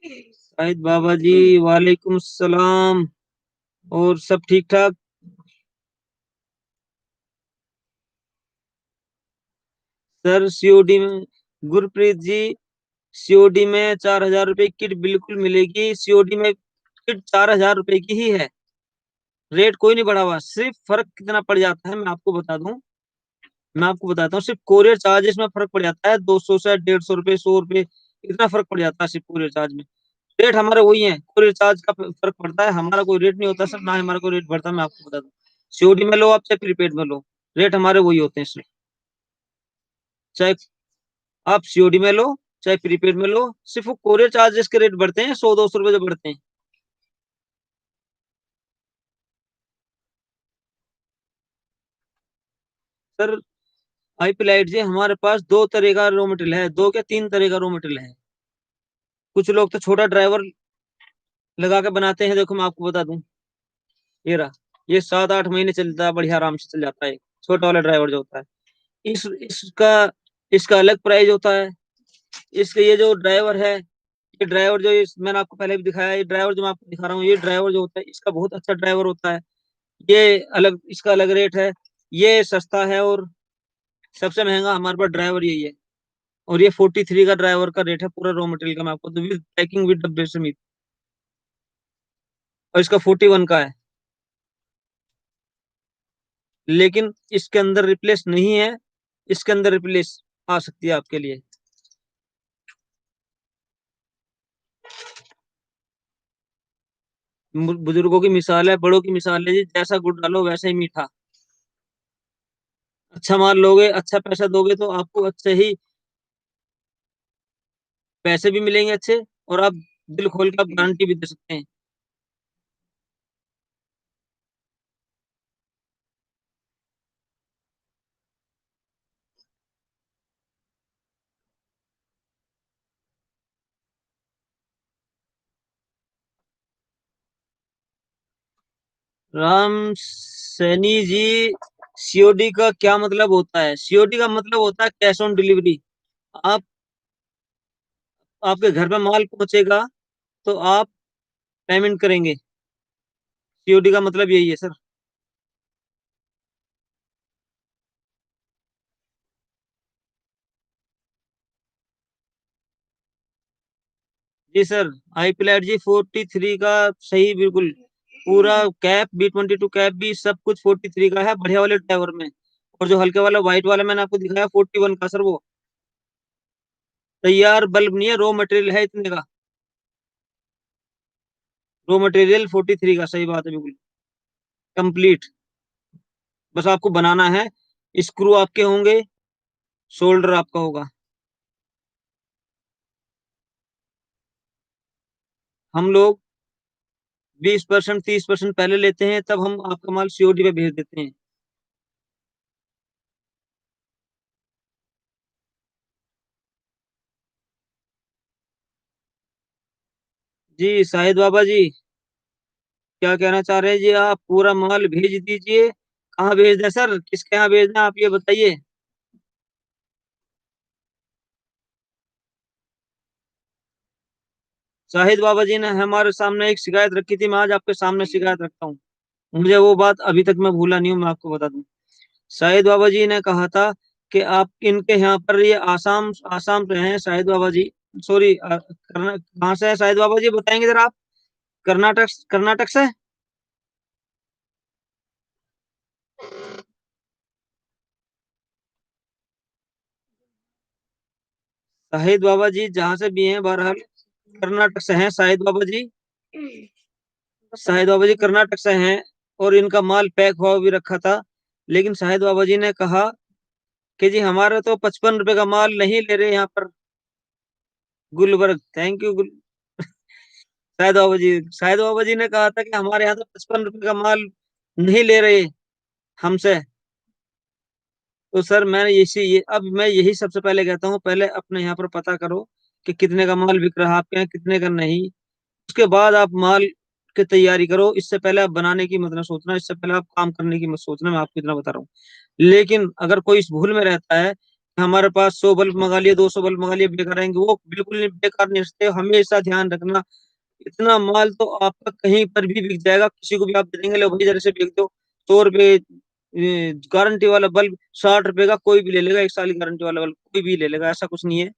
Speaker 1: शाहिद बाबा जी, वालेकुम सलाम। और सब ठीक ठाक? सर सीओडी में, गुरप्रीत जी, सीओडी में 4,000 रुपए की किट बिल्कुल मिलेगी। सीओडी में किट 4,000 रुपए की ही है। रेट कोई नहीं बढ़ा हुआ। सिर्फ फर्क कितना पड़ जाता है, मैं आपको बताता हूँ। सिर्फ कोरियर चार्जेस में फर्क पड़ जाता है, 200 से 150 रुपए, 100 रुपए, इतना फर्क पड़ जाता है सिर्फ कोरियर चार्ज में। रेट हमारे वही है, कोरियर चार्ज का फर्क पड़ता है, हमारा कोई रेट नहीं होता सर, ना ही हमारा कोई रेट बढ़ता है, मैं आपको बता दूं। सीओडी में लो आप, चाहे प्रीपेड में लो, रेट हमारे वही होते हैं इसमें। चाहे आप सीओडी में लो, चाहे प्रीपेड में लो, सिर्फ वो कोरियर चार्जेस के रेट बढ़ते हैं, 100-200 रुपए जो बढ़ते हैं। सर आईपी लाइट जी, हमारे पास दो तरह का रॉ मटेरियल है, दो क्या तीन तरह का रॉ मटेरियल है। कुछ लोग तो छोटा ड्राइवर लगा के बनाते हैं, देखो मैं आपको बता दूं। ये रहा, ये 7-8 महीने चलता है, बढ़िया आराम से चल जाता है, छोटा वाला ड्राइवर जो होता है। इसका इसका अलग प्राइस होता है। इसका ये जो ड्राइवर है, ये ड्राइवर जो मैंने आपको पहले भी दिखाया, ये ड्राइवर जो मैं आपको दिखा रहा हूँ, ये ड्राइवर जो होता है, इसका बहुत अच्छा ड्राइवर होता है। ये अलग, इसका अलग रेट है। ये सस्ता है, और सबसे महंगा हमारे पास ड्राइवर यही है। और ये 43 का ड्राइवर का रेट है, पूरा रॉ मटेरियल का, मैं आपको तो विद पैकिंग विद डब्बे समेत। और इसका 41 का है। लेकिन इसके अंदर रिप्लेस नहीं है, इसके अंदर रिप्लेस आ सकती है आपके लिए। बुजुर्गों की मिसाल है, बड़ों की मिसाल है जी, जैसा गुड़ डालो वैसा ही मीठा। अच्छा माल लोगे, अच्छा पैसा दोगे, तो आपको अच्छे ही पैसे भी मिलेंगे अच्छे, और आप दिल खोल कर आप गारंटी भी दे सकते हैं। राम सैनी जी, सीओडी का क्या मतलब होता है? सीओडी का मतलब होता है कैश ऑन डिलीवरी। आप आपके घर पे माल पहुंचेगा तो आप पेमेंट करेंगे। सीओडी का मतलब यही है सर। जी सर, आई प्लेट जी 43 का सही, बिल्कुल पूरा कैप B22 कैप भी सब कुछ 43 का है, बढ़िया वाले ड्राइवर में। और जो हल्के वाला व्हाइट वाला मैंने आपको दिखाया 41 का सर, वो तैयार बल्ब नहीं है, रॉ मटेरियल है इतने का। रॉ मटेरियल 43 का, सही बात है बिल्कुल, कंप्लीट। बस आपको बनाना है। स्क्रू आपके होंगे, शोल्डर आपका होगा। हम लोग 20% 30% पहले लेते हैं, तब हम आपका माल सीओडी पे भेज देते हैं। जी शाहिद बाबा जी, क्या कहना चाह रहे हैं जी? आप पूरा माल भेज दीजिए। कहाँ भेजना है सर, किसके यहाँ भेजना है आप ये बताइए। शाहिद बाबा जी ने हमारे सामने एक शिकायत रखी थी, मैं आज आपके सामने शिकायत रखता हूँ। मुझे वो बात अभी तक मैं भूला नहीं हूँ, मैं आपको बता दूं। शाहिद बाबा जी ने कहा था कि आप इनके यहाँ पर, ये आसाम आसाम से हैं शाहिद बाबा जी। सॉरी, कहाँ से है शाहिद बाबा जी, बताएंगे जरा आप। कर्नाटक, कर्नाटक से। शाहिद बाबा जी जहाँ से भी हैं, बहरहाल कर्नाटक से हैं शाहिद बाबा जी। शाहिद बाबा जी कर्नाटक से हैं, और इनका माल पैक हुआ भी रखा था। लेकिन शाहिद बाबा जी ने कहा कि जी हमारा तो 55 रुपए का माल नहीं ले रहे यहाँ पर। गुलबर्ग, थैंक यू शाहिद बाबा जी। शाहिद बाबा जी ने कहा था कि हमारे यहाँ तो 55 रुपए का माल नहीं ले रहे हमसे। तो सर मैंने ये अब मैं यही सबसे पहले कहता हूँ, पहले अपने यहाँ पर पता करो कि कितने का माल बिक रहा है आपके यहाँ, कितने का नहीं। उसके बाद आप माल की तैयारी करो। इससे पहले आप बनाने की मत ना सोचना, इससे पहले आप काम करने की मत सोचना, मैं आपको इतना बता रहा हूँ। लेकिन अगर कोई इस भूल में रहता है कि हमारे पास 100 बल्ब मंगा लिए, 200 बल्ब मंगा लिए, बेकार रहेंगे, वो बिल्कुल नहीं बेकार नहीं सकते। हमेशा ध्यान रखना, इतना माल तो आपका कहीं पर भी बिक जाएगा। किसी को भी आप दे देंगे, लो भाई जरा से बेच दो, 100 रुपए गारंटी वाला बल्ब, 60 रुपए का कोई भी ले लेगा, 1 साल की गारंटी वाला बल्ब कोई भी ले लेगा, ऐसा कुछ नहीं है।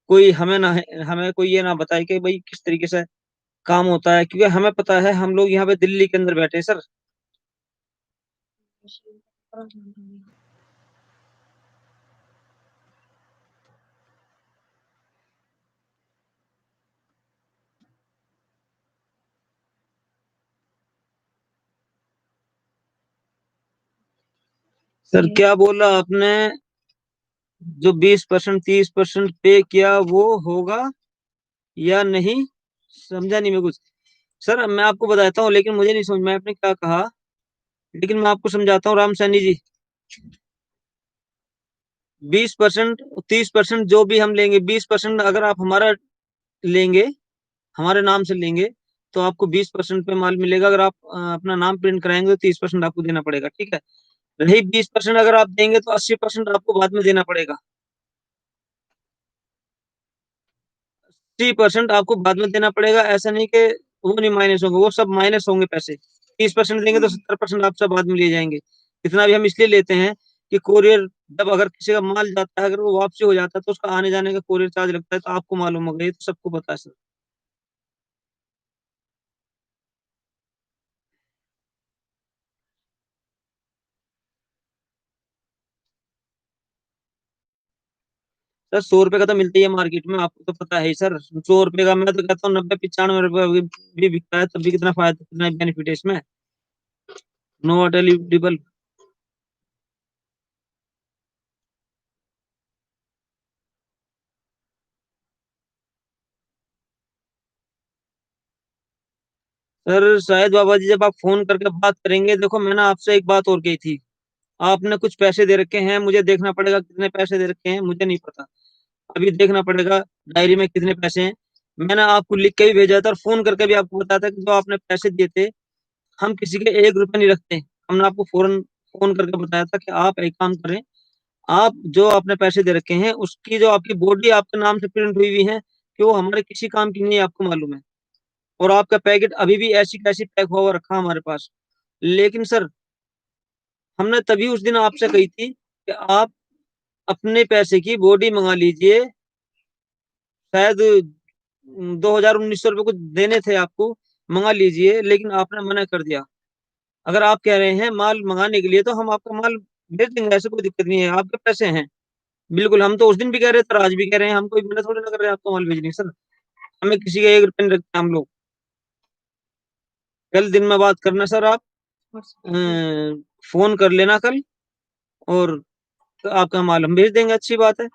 Speaker 1: कोई हमें ना, हमें कोई ये ना बताए कि भाई किस तरीके से काम होता है, क्योंकि हमें पता है, हम लोग यहाँ पे दिल्ली के अंदर बैठे हैं सर। सर क्या बोला आपने? जो 20% 30% पे किया वो होगा या नहीं? समझा नहीं मैं कुछ। सर मैं आपको बताता हूँ, लेकिन मुझे नहीं समझ में आपने क्या कहा। लेकिन मैं आपको समझाता हूँ राम सैनी जी। 20% 30% जो भी हम लेंगे, 20% अगर आप हमारा लेंगे, हमारे नाम से लेंगे, तो आपको 20% पे माल मिलेगा। अगर आप अपना नाम प्रिंट कराएंगे तो 30% आपको देना पड़ेगा, ठीक है। रही 20% अगर आप देंगे तो 80% आपको बाद में देना पड़ेगा। 30% आपको बाद में देना पड़ेगा, ऐसा नहीं कि वो नहीं माइनस होंगे, वो सब माइनस होंगे पैसे। 30% देंगे तो 70% आपसे बाद में लिए जाएंगे। इतना भी हम इसलिए लेते हैं कि कोरियर, जब अगर किसी का माल जाता है, अगर वो वापसी हो जाता है, तो उसका आने जाने का कोरियर चार्ज लगता है, तो आपको मालूम होगा, ये तो सबको पता है सर। सर 100 रुपए का तो मिलता ही है मार्केट में, आपको तो पता है ही सर। 100 रुपए का मैं तो कहता हूँ 90 95 रुपए भी बिकता है, तब भी कितना फायदा, कितना बेनिफिट है इसमें। Not eligible. सर शायद बाबा जी जब आप फोन करके बात करेंगे, देखो मैंने आपसे एक बात और कही थी। आपने कुछ पैसे दे रखे हैं, मुझे देखना पड़ेगा कितने पैसे दे रखे हैं, मुझे नहीं पता। अभी देखना पड़ेगा डायरी में कितने पैसे हैं। मैंने आपको लिख के भी भेजा था और फोन करके भी आपको बताया था कि जो आपने पैसे दिए थे, हम किसी के 1 रुपया नहीं रखते। हमने आपको फौरन फोन करके बताया था कि आप एक काम करें, आप जो आपने पैसे दे रखे हैं उसकी जो आपकी बॉडी आपके नाम से प्रिंट हुई हुई है कि वो हमारे किसी काम की नहीं है, आपको मालूम है। और आपका पैकेट अभी भी ऐसी कैसी पैक हुआ हुआ रखा हमारे पास। लेकिन सर, हमने तभी उस दिन आपसे कही थी कि आप अपने पैसे की बॉडी मंगा लीजिए। शायद 2,000 1900 रुपये कुछ देने थे आपको, मंगा लीजिए, लेकिन आपने मना कर दिया। अगर आप कह रहे हैं माल मंगाने के लिए तो हम आपका माल भेज देंगे, ऐसे कोई दिक्कत नहीं है, आपके पैसे हैं। बिल्कुल, हम तो उस दिन भी कह रहे थे और आज भी कह रहे हैं, हम कोई मना थोड़ी ना कर रहे हैं आपको माल भेजने की, सर। हमें किसी का 1 रुपया नहीं रखते हम लोग। कल दिन में बात करना सर आप, फोन कर लेना कल, और आपका माल हम भेज देंगे, अच्छी बात है।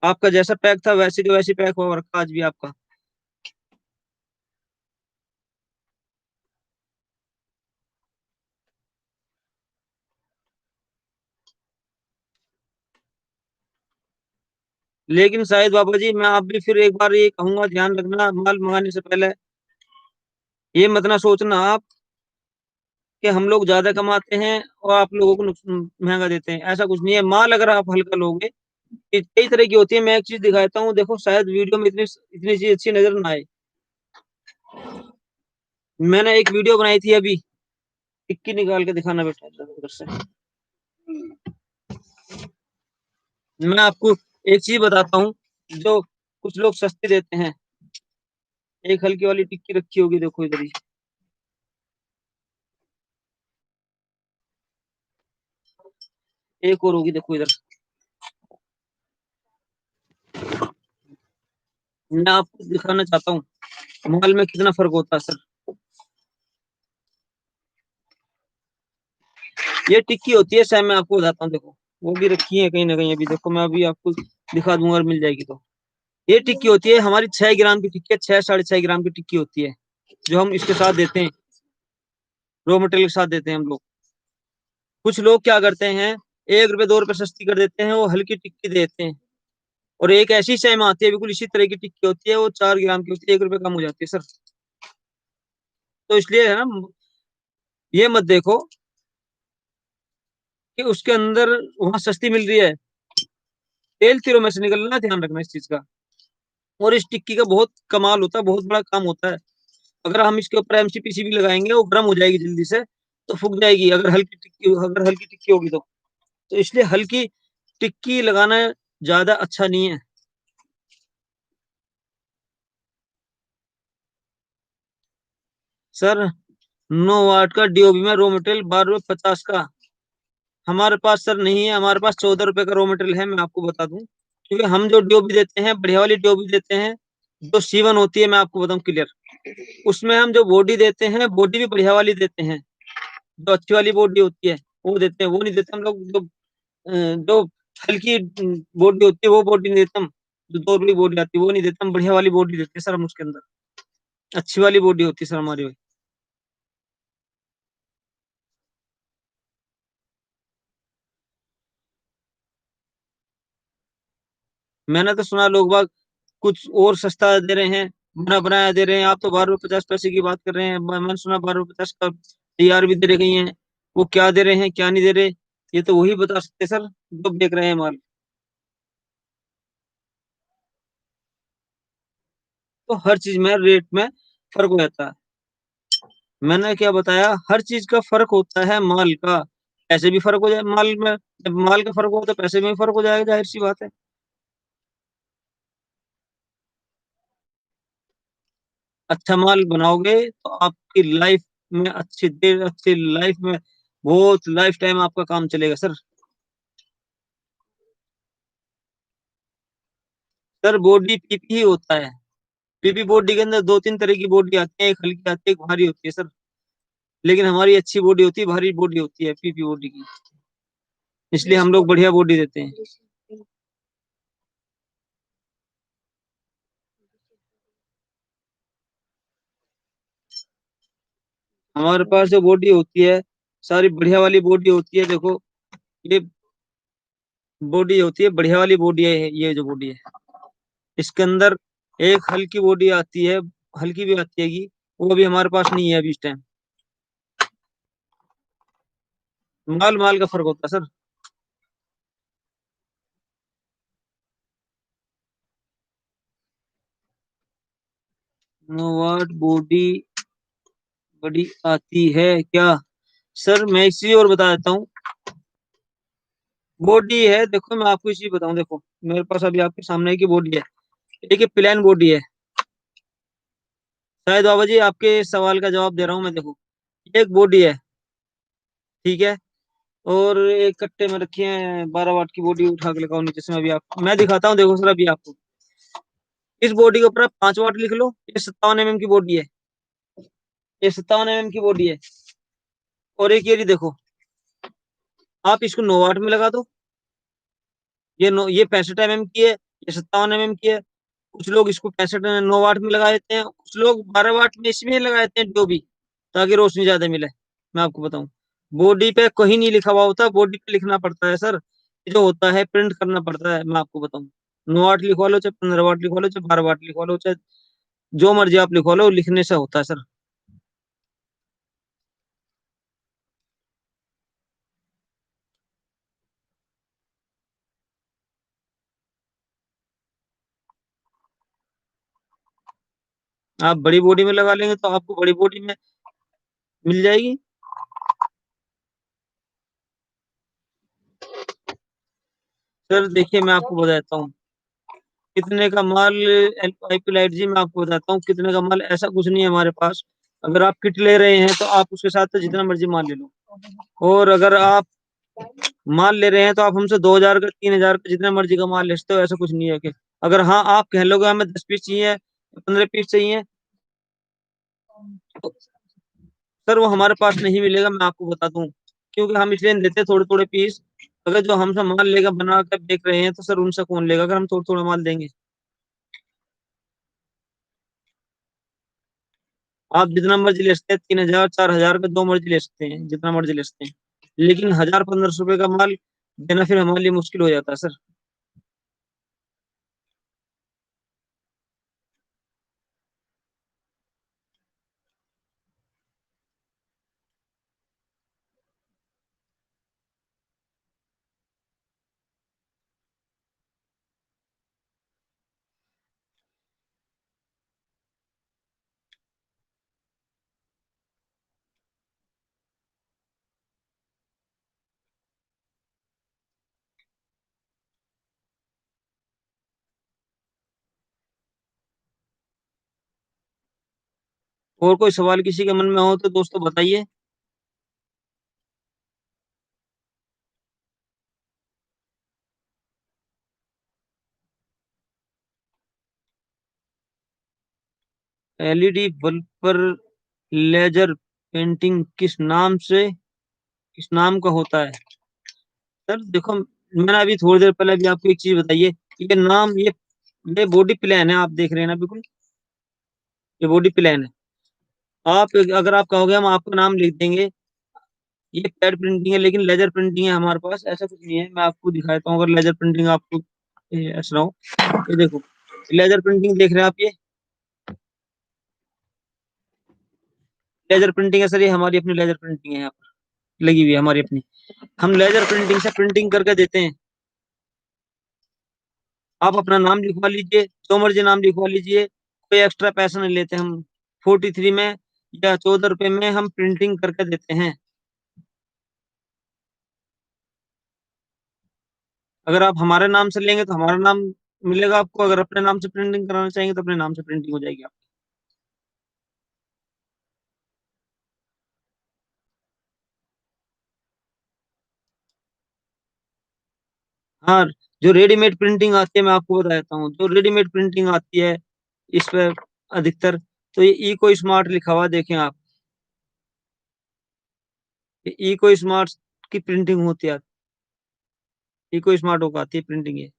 Speaker 1: आपका जैसा पैक था वैसे के वैसे पैक हुआ रखा आज भी आपका। लेकिन शायद बाबा जी, मैं आप भी फिर एक बार ये कहूंगा, ध्यान रखना माल मंगाने से पहले। ये मत ना सोचना आप कि हम लोग ज्यादा कमाते हैं और आप लोगों को महंगा देते हैं, ऐसा कुछ नहीं है। माल अगर आप हल्का लोगे, ये कई तरह की होती है। मैं एक चीज दिखाता हूँ, देखो, शायद वीडियो में इतनी इतनी चीज अच्छी नजर ना आए। मैंने एक वीडियो बनाई थी अभी, टिक्की निकाल के दिखाना बेटा उधर से। मैं आपको एक चीज बताता हूँ, जो कुछ लोग सस्ती देते हैं। एक हल्की वाली टिक्की रखी होगी, देखो इधर ही। एक और होगी, देखो इधर। मैं आपको दिखाना चाहता हूँ माल में कितना फर्क होता है सर। ये टिक्की होती है सैम, मैं आपको बताता हूँ, देखो। वो भी रखी है कहीं ना कहीं, अभी देखो, मैं अभी आपको दिखा दूंगा और मिल जाएगी तो। ये टिक्की होती है हमारी, 6 ग्राम की टिक्की है, 6 साढ़े 6 ग्राम की टिक्की होती है, जो हम इसके साथ देते हैं, रॉ मटेरियल के साथ देते हैं हम लोग। कुछ लोग क्या करते हैं, 1 रुपए 2 रुपए सस्ती कर देते हैं, वो हल्की टिक्की देते हैं। और एक ऐसी सेम आती है बिल्कुल इसी तरह की टिक्की होती है, वो 4 ग्राम की होती है, 1 रुपए कम हो जाती है सर। तो इसलिए है ना, ये मत देखो कि उसके अंदर वहां सस्ती मिल रही है, तेल तीरों में से निकलना, ध्यान रखना इस चीज का। और इस टिक्की का बहुत कमाल होता है, बहुत बड़ा काम होता है। अगर हम इसके ऊपर एमसीपीसी भी लगाएंगे, वो गर्म हो जाएगी जल्दी से, तो फूक जाएगी, अगर हल्की टिक्की होगी तो इसलिए हल्की टिक्की लगाना ज्यादा अच्छा नहीं है सर। 9 वाट का डीओबी में रॉ मटेरियल 12 रुपए 50 का हमारे पास सर नहीं है। हमारे पास 14 रुपए का रॉ मटेरियल है, मैं आपको बता दूं। क्योंकि हम जो डीओबी देते हैं, बढ़िया वाली डीओबी देते हैं, जो सीवन होती है, मैं आपको बताऊं क्लियर। उसमें हम जो बॉडी देते हैं, बॉडी भी बढ़िया वाली देते हैं, जो अच्छी वाली बॉडी होती है वो देते हैं। वो नहीं देते हम लोग जो जो हल्की बॉडी होती है, वो बॉडी नहीं देते हम। जो 2 रुपये की बॉडी आती है वो नहीं देते हम, बढ़िया वाली बॉडी देते हैं सर हम उसके अंदर। अच्छी वाली बॉडी होती है सर हमारी। मैंने तो सुना लोग बाग कुछ और सस्ता दे रहे हैं, बना बनाया दे रहे हैं। आप तो 12 रुपए 50 पैसे की बात कर रहे हैं, मैंने सुना 12 रुपए 50 का तैयार भी दे रही हैं। वो क्या दे रहे हैं क्या नहीं दे रहे, ये तो वही बता सकते सर जो देख रहे हैं माल। तो हर चीज में रेट में फर्क हो जाता है। मैंने क्या बताया, हर चीज का फर्क होता है माल का। पैसे भी फर्क हो जाए माल में, जब माल का फर्क हो तो पैसे में भी फर्क हो जाएगा, जाहिर सी बात है। अच्छा माल बनाओगे तो आपकी लाइफ में अच्छी देर, अच्छी लाइफ में बहुत लाइफ टाइम आपका काम चलेगा सर। सर बॉडी पीपी ही होता है। पीपी बॉडी के अंदर 2 3 तरह की बॉडी आती है, एक हल्की आती है, एक भारी होती है सर। लेकिन हमारी अच्छी बॉडी होती है, भारी बॉडी होती है पीपी बॉडी की, इसलिए हम लोग बढ़िया बॉडी देते हैं। हमारे पास जो बॉडी होती है, सारी बढ़िया वाली बॉडी होती है, देखो। ये बॉडी होती है, बढ़िया वाली बॉडी है, ये जो बॉडी है, इसके अंदर एक हल्की बॉडी आती है, हल्की भी आती है, वो अभी हमारे पास नहीं है अभी इस टाइम। माल माल का फर्क होता है सर। नोवाट बॉडी बड़ी आती है क्या? सर मैं एक चीज और बता देता हूँ। बॉडी है, देखो मैं आपको एक चीज बताऊं, देखो मेरे पास अभी आपके सामने की बॉडी है। एक ये प्लेन बॉडी है। शायद बाबा जी आपके सवाल का जवाब दे रहा हूँ मैं, देखो एक बॉडी है, ठीक है। और एक कट्टे में रखी है 12 वाट की बॉडी, उठा के लगाओ नीचे से। मैं अभी आप मैं दिखाता हूँ, देखो सर अभी आपको इस बॉडी के ऊपर आप 5 वाट लिख लो, ये 57 mm की बॉडी है। ये 57 mm की बॉडी है। और एक ये देखो, आप इसको 9 वाट में लगा दो। ये 65 mm की है, ये 57 mm की है। कुछ लोग इसको 65 9 वाट में लगा देते हैं, कुछ लोग 12 वाट में इसमें लगा देते हैं जो भी, ताकि रोशनी ज्यादा मिले। मैं आपको बताऊं, बॉडी पे कहीं नहीं लिखा हुआ होता, बॉडी पे लिखना पड़ता है सर। ये जो होता है प्रिंट करना पड़ता है। मैं आपको बताऊं, 9 वाट लिखवा लो, चाहे 15 वाट लिखवा लो, चाहे 12 वाट लिखवा लो, चाहे जो मर्जी आप लिखवा लो, लिखने से होता है सर। आप बड़ी बॉडी में लगा लेंगे तो आपको बड़ी बॉडी में मिल जाएगी। सर देखिए मैं आपको बताता हूँ कितने का माल। एलआईपी लाइट जी मैं आपको बताता हूँ कितने का माल, ऐसा कुछ नहीं है हमारे पास। अगर आप किट ले रहे हैं तो आप उसके साथ तो जितना मर्जी माल ले लो। और अगर आप माल ले रहे हैं तो आप हमसे 2,000 का 3,000 का जितना मर्जी का माल ले सकते हो, ऐसा कुछ नहीं है कि अगर हाँ आप कह लोगे हमें 10 पीस चाहिए, 15 पीस चाहिए, तो सर वो हमारे पास नहीं मिलेगा, मैं आपको बता दूं। क्योंकि हम इसलिए नहीं देते थोड़े थोड़े पीस। अगर जो हमसे माल लेकर बना कर बेच रहे हैं तो सर उनसे कौन लेगा अगर हम थोड़ा थोड़ा माल देंगे। आप जितना मर्जी ले सकते हैं, 3,000 4,000 का दो मर्जी ले सकते हैं, जितना मर्जी ले सकते हैं। लेकिन 1,000 1,500 रुपए का माल देना फिर हमारे लिए मुश्किल हो जाता है सर। और कोई सवाल किसी के मन में हो तो दोस्तों बताइए। एलईडी बल्ब पर लेजर पेंटिंग किस नाम का होता है? सर देखो, मैंने अभी थोड़ी देर पहले भी आपको एक चीज बताइए कि ये नाम, ये बॉडी प्लान है, आप देख रहे हैं ना बिल्कुल। ये बॉडी प्लान है। आप अगर आप कहोगे हम आपका नाम लिख देंगे। ये पैड प्रिंटिंग है लेकिन लेजर प्रिंटिंग है हमारे पास, ऐसा कुछ नहीं है। मैं आपको दिखाता हूँ अगर लेजर प्रिंटिंग आपको ऐसा हो। ये देखो, लेजर प्रिंटिंग देख रहे हैं आप ये? लेजर प्रिंटिंग है सर, ये हमारी अपनी लेजर प्रिंटिंग है, यहाँ पर लगी हुई है हमारी अपनी। हम लेजर प्रिंटिंग से प्रिंटिंग करके देते हैं। आप अपना नाम लिखवा लीजिए, जो मर्जी नाम लिखवा लीजिए, कोई एक्स्ट्रा पैसा नहीं लेते हम। 43 में या 14 रुपए में हम प्रिंटिंग करके देते हैं। अगर आप हमारे नाम से लेंगे तो हमारा नाम मिलेगा आपको, अगर अपने नाम से प्रिंटिंग कराना चाहेंगे तो अपने नाम से प्रिंटिंग हो जाएगी आप। हाँ, जो रेडीमेड प्रिंटिंग आती है मैं आपको बता देता हूँ, जो रेडीमेड प्रिंटिंग आती है इस पर अधिकतर, तो ये इको स्मार्ट लिखा हुआ देखें आप। ये इको स्मार्ट की प्रिंटिंग होती है। इको स्मार्ट होकर आती है प्रिंटिंग ये,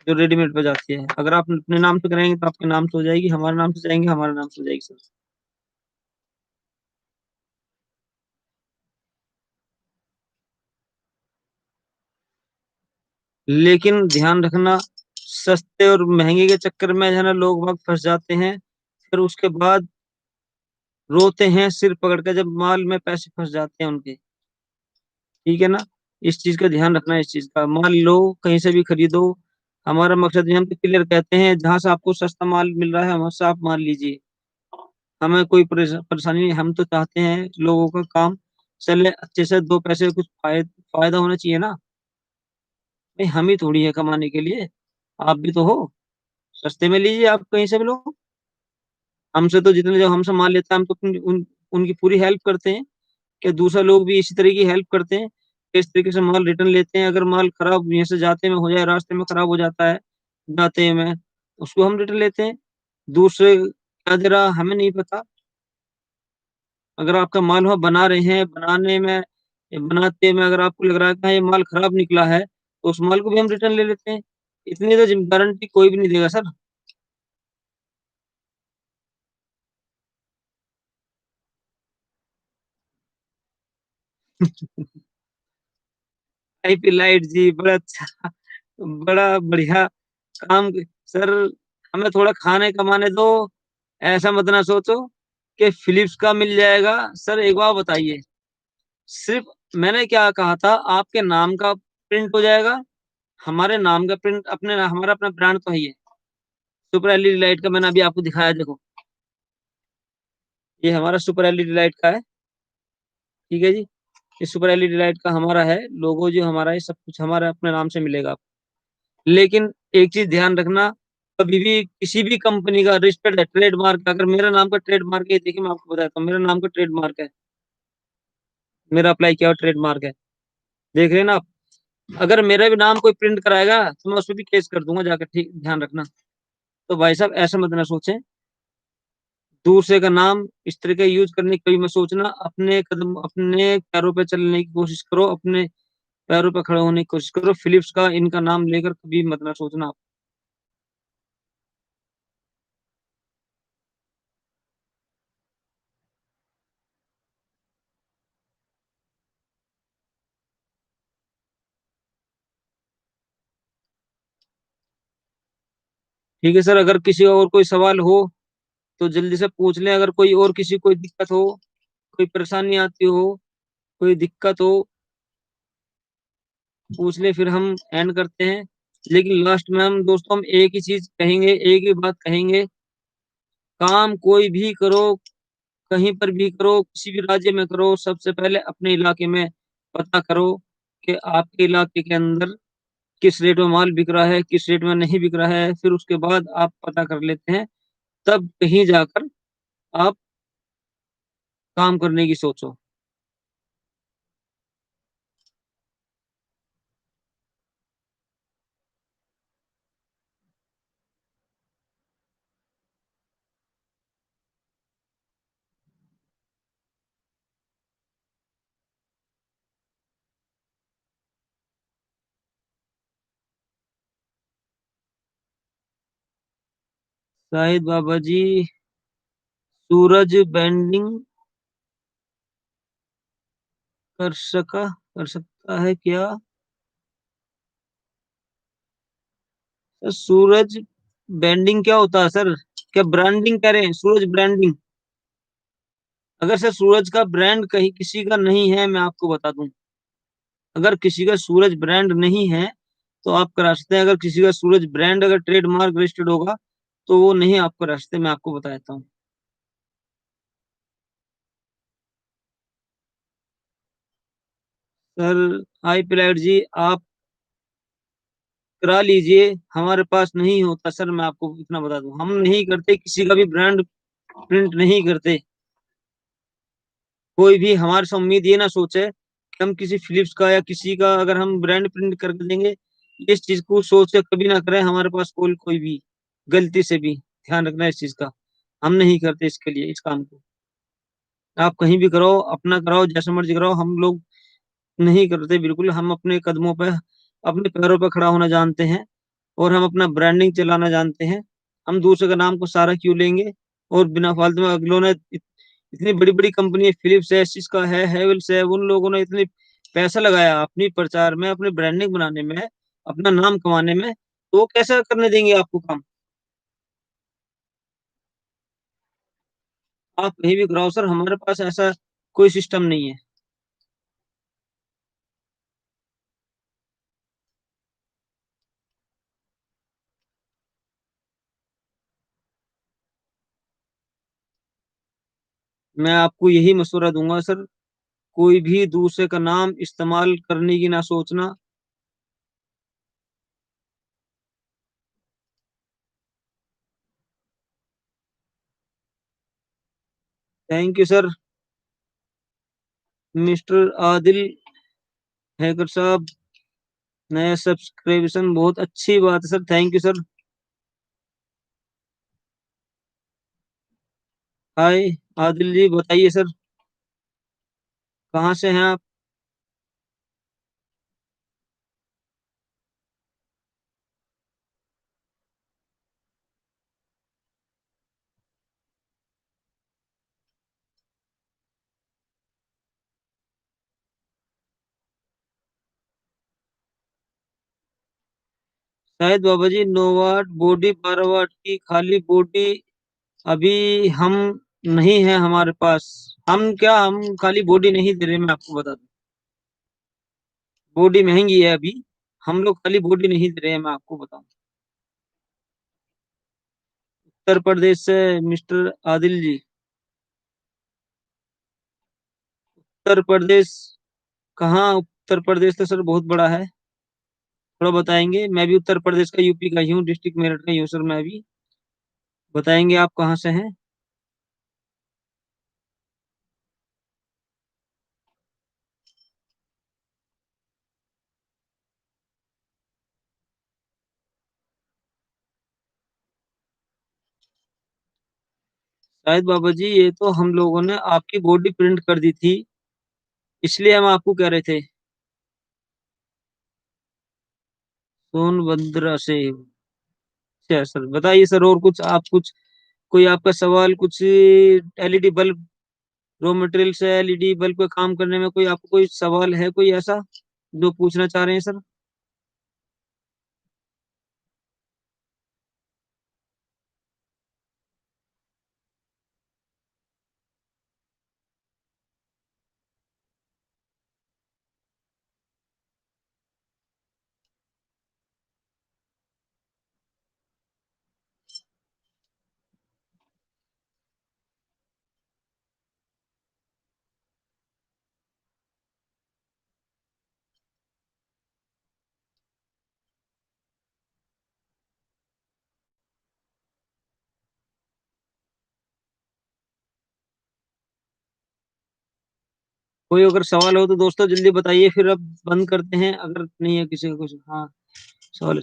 Speaker 1: जो रेडीमेड पे जाती है। अगर आप अपने नाम से कराएंगे तो आपके नाम से हो जाएगी, हमारे नाम से जाएंगे हमारे नाम से हो जाएगी सर। लेकिन ध्यान रखना, सस्ते और महंगे के चक्कर में जो है ना लोग वक्त फंस जाते हैं। फिर उसके बाद रोते हैं सिर पकड़ कर जब माल में पैसे फंस जाते हैं उनके। ठीक है ना। इस चीज का ध्यान रखना है। इस चीज का माल लो कहीं से भी खरीदो, हमारा मकसद ये हम तो क्लियर कहते हैं जहां से आपको सस्ता माल मिल रहा है वहां से आप माल लीजिए। हमें कोई परेशानी नहीं, हम तो चाहते हैं लोगों का काम चले अच्छे से, दो पैसे कुछ फायदा होना चाहिए ना। भाई हम ही थोड़ी है कमाने के लिए, आप भी तो हो। सस्ते में लीजिए आप कहीं से भी लो। हमसे तो जितने जो हमसे माल लेता है हम तो उनकी पूरी हेल्प करते हैं कि दूसरा लोग भी इसी तरह की हेल्प करते हैं कि इस तरीके से माल रिटर्न लेते हैं। अगर माल खराब यहाँ से जाते में हो जाए, रास्ते में खराब हो जाता है जाते में, उसको हम रिटर्न लेते हैं। दूसरे क्या दे रहा हमें नहीं पता। अगर आपका माल वहाँ बना रहे हैं, बनाने में बनाते में अगर आपको लग रहा है कि हाँ, ये माल खराब निकला है तो उस माल को भी हम रिटर्न ले लेते हैं। इतनी तो गारंटी कोई भी नहीं देगा सर। आईपी लाइट जी बड़ा अच्छा, बड़ा बढ़िया काम। सर हमें थोड़ा खाने कमाने दो। ऐसा मत ना सोचो कि फिलिप्स का मिल जाएगा। सर एक बात बताइए, सिर्फ मैंने क्या कहा था, आपके नाम का प्रिंट हो जाएगा, हमारे नाम का प्रिंट हमारा अपना ब्रांड तो है ही है। सुपर एलईडी लाइट का मैंने अभी आपको दिखाया, देखो ये हमारा सुपर एलईडी लाइट का है। ठीक है जी। ये सुपर एलईडी लाइट का हमारा है लोगो, जो हमारा है सब कुछ हमारे अपने नाम से मिलेगा आपको। लेकिन एक चीज ध्यान रखना, कभी भी किसी भी कंपनी का रजिस्टर्ड है ट्रेडमार्क, अगर मेरा नाम का ट्रेडमार्क है, देखिए मैं आपको बताता हूँ, मेरा नाम का ट्रेडमार्क है, मेरा अप्लाई किया हुआ ट्रेडमार्क है, देख रहे हैं ना आप। अगर मेरा भी नाम कोई प्रिंट कराएगा तो मैं उस पर भी केस कर दूंगा जाकर, ठीक ध्यान रखना। तो भाई साहब ऐसा मत ना सोचें, दूसरे का नाम इस तरह का यूज करने की कभी मत सोचना। अपने कदम अपने पैरों पे चलने की कोशिश करो, अपने पैरों पे खड़े होने की कोशिश करो। फिलिप्स का इनका नाम लेकर कभी मत ना सोचना आप। ठीक है सर, अगर किसी और कोई सवाल हो तो जल्दी से पूछ लें। अगर कोई और किसी कोई दिक्कत हो, कोई परेशानी आती हो, कोई दिक्कत हो, पूछ ले, फिर हम एंड करते हैं। लेकिन लास्ट में हम दोस्तों हम एक ही चीज कहेंगे, एक ही बात कहेंगे, काम कोई भी करो, कहीं पर भी करो, किसी भी राज्य में करो, सबसे पहले अपने इलाके में पता करो कि आपके इलाके के अंदर किस रेट में माल बिक रहा है, किस रेट में नहीं बिक रहा है। फिर उसके बाद आप पता कर लेते हैं, तब कहीं जाकर आप काम करने की सोचो। शाहिद बाबा जी, सूरज बेंडिंग कर सकता है क्या? सर सूरज ब्रांडिंग क्या होता है सर? क्या ब्रांडिंग कह रहे हैं, सूरज ब्रांडिंग? अगर सर सूरज का ब्रांड कहीं किसी का नहीं है, मैं आपको बता दूं, अगर किसी का सूरज ब्रांड नहीं है तो आप करा सकते हैं। अगर किसी का सूरज ब्रांड अगर ट्रेडमार्क रजिस्टर्ड होगा तो वो नहीं आप करा सकते, मैं आपको बता देता हूँ। सर आई पिलाइट जी, आप करा लीजिए, हमारे पास नहीं होता सर, मैं आपको इतना बता दूं, हम नहीं करते, किसी का भी ब्रांड प्रिंट नहीं करते। कोई भी हमारे से उम्मीद ये ना सोचे कि हम किसी फिलिप्स का या किसी का अगर हम ब्रांड प्रिंट करके देंगे, इस चीज को सोच के कभी ना करें। हमारे पास कोई भी गलती से भी, ध्यान रखना इस चीज का, हम नहीं करते इसके लिए इस काम को। आप कहीं भी करो, अपना कराओ, जैसे मर्जी कराओ, हम लोग नहीं करते बिल्कुल। हम अपने कदमों पे, अपने पैरों पे खड़ा होना जानते हैं और हम अपना ब्रांडिंग चलाना जानते हैं। हम दूसरे का नाम को सारा क्यों लेंगे? और बिना फालतू में अगलों ने इतनी बड़ी बड़ी कंपनी, फिलिप्स है, सिस्का है, हेवल्स है, उन लोगों ने इतनी पैसा लगाया अपनी प्रचार में, अपने ब्रांडिंग बनाने में, अपना नाम कमाने में। तो वो कैसे करने देंगे आपको काम? आप कहीं भी कराओ सर, हमारे पास ऐसा कोई सिस्टम नहीं है। मैं आपको यही मशवरा दूंगा सर, कोई भी दूसरे का नाम इस्तेमाल करने की ना सोचना। Thank you sir. Mister Adil hacker साहब, नया सब्सक्रिप्शन बहुत अच्छी बात है सर, थैंक यू सर। हाय आदिल जी, बताइए सर, कहाँ से हैं आप? शायद बाबा जी 9 वाट बॉडी, 12 वाट की खाली बॉडी अभी हम नहीं है हमारे पास। हम खाली बॉडी नहीं दे रहे, मैं आपको बता दूं। बॉडी महंगी है अभी, हम लोग खाली बॉडी नहीं दे रहे हैं, मैं आपको बताऊं। उत्तर प्रदेश से मिस्टर आदिल जी। उत्तर प्रदेश? कहाँ उत्तर प्रदेश? तो सर बहुत बड़ा है, थोड़ा बताएंगे। मैं भी उत्तर प्रदेश का, यूपी का ही हूँ, डिस्ट्रिक्ट मेरठ का ही हूँ सर मैं भी। बताएंगे आप कहाँ से हैं? शायद बाबा जी ये तो हम लोगों ने आपकी बॉडी प्रिंट कर दी थी, इसलिए हम आपको कह रहे थे। सोनभद्र से? अच्छा सर, बताइए सर, और कुछ आप कुछ, कोई आपका सवाल कुछ, एलईडी बल्ब, रॉ मटेरियल से एलईडी बल्ब का काम करने में कोई आपको कोई सवाल है, कोई ऐसा जो पूछना चाह रहे हैं सर? कोई अगर सवाल हो तो दोस्तों जल्दी बताइए, फिर अब बंद करते हैं, अगर नहीं है किसी का कुछ। हाँ, सवाल,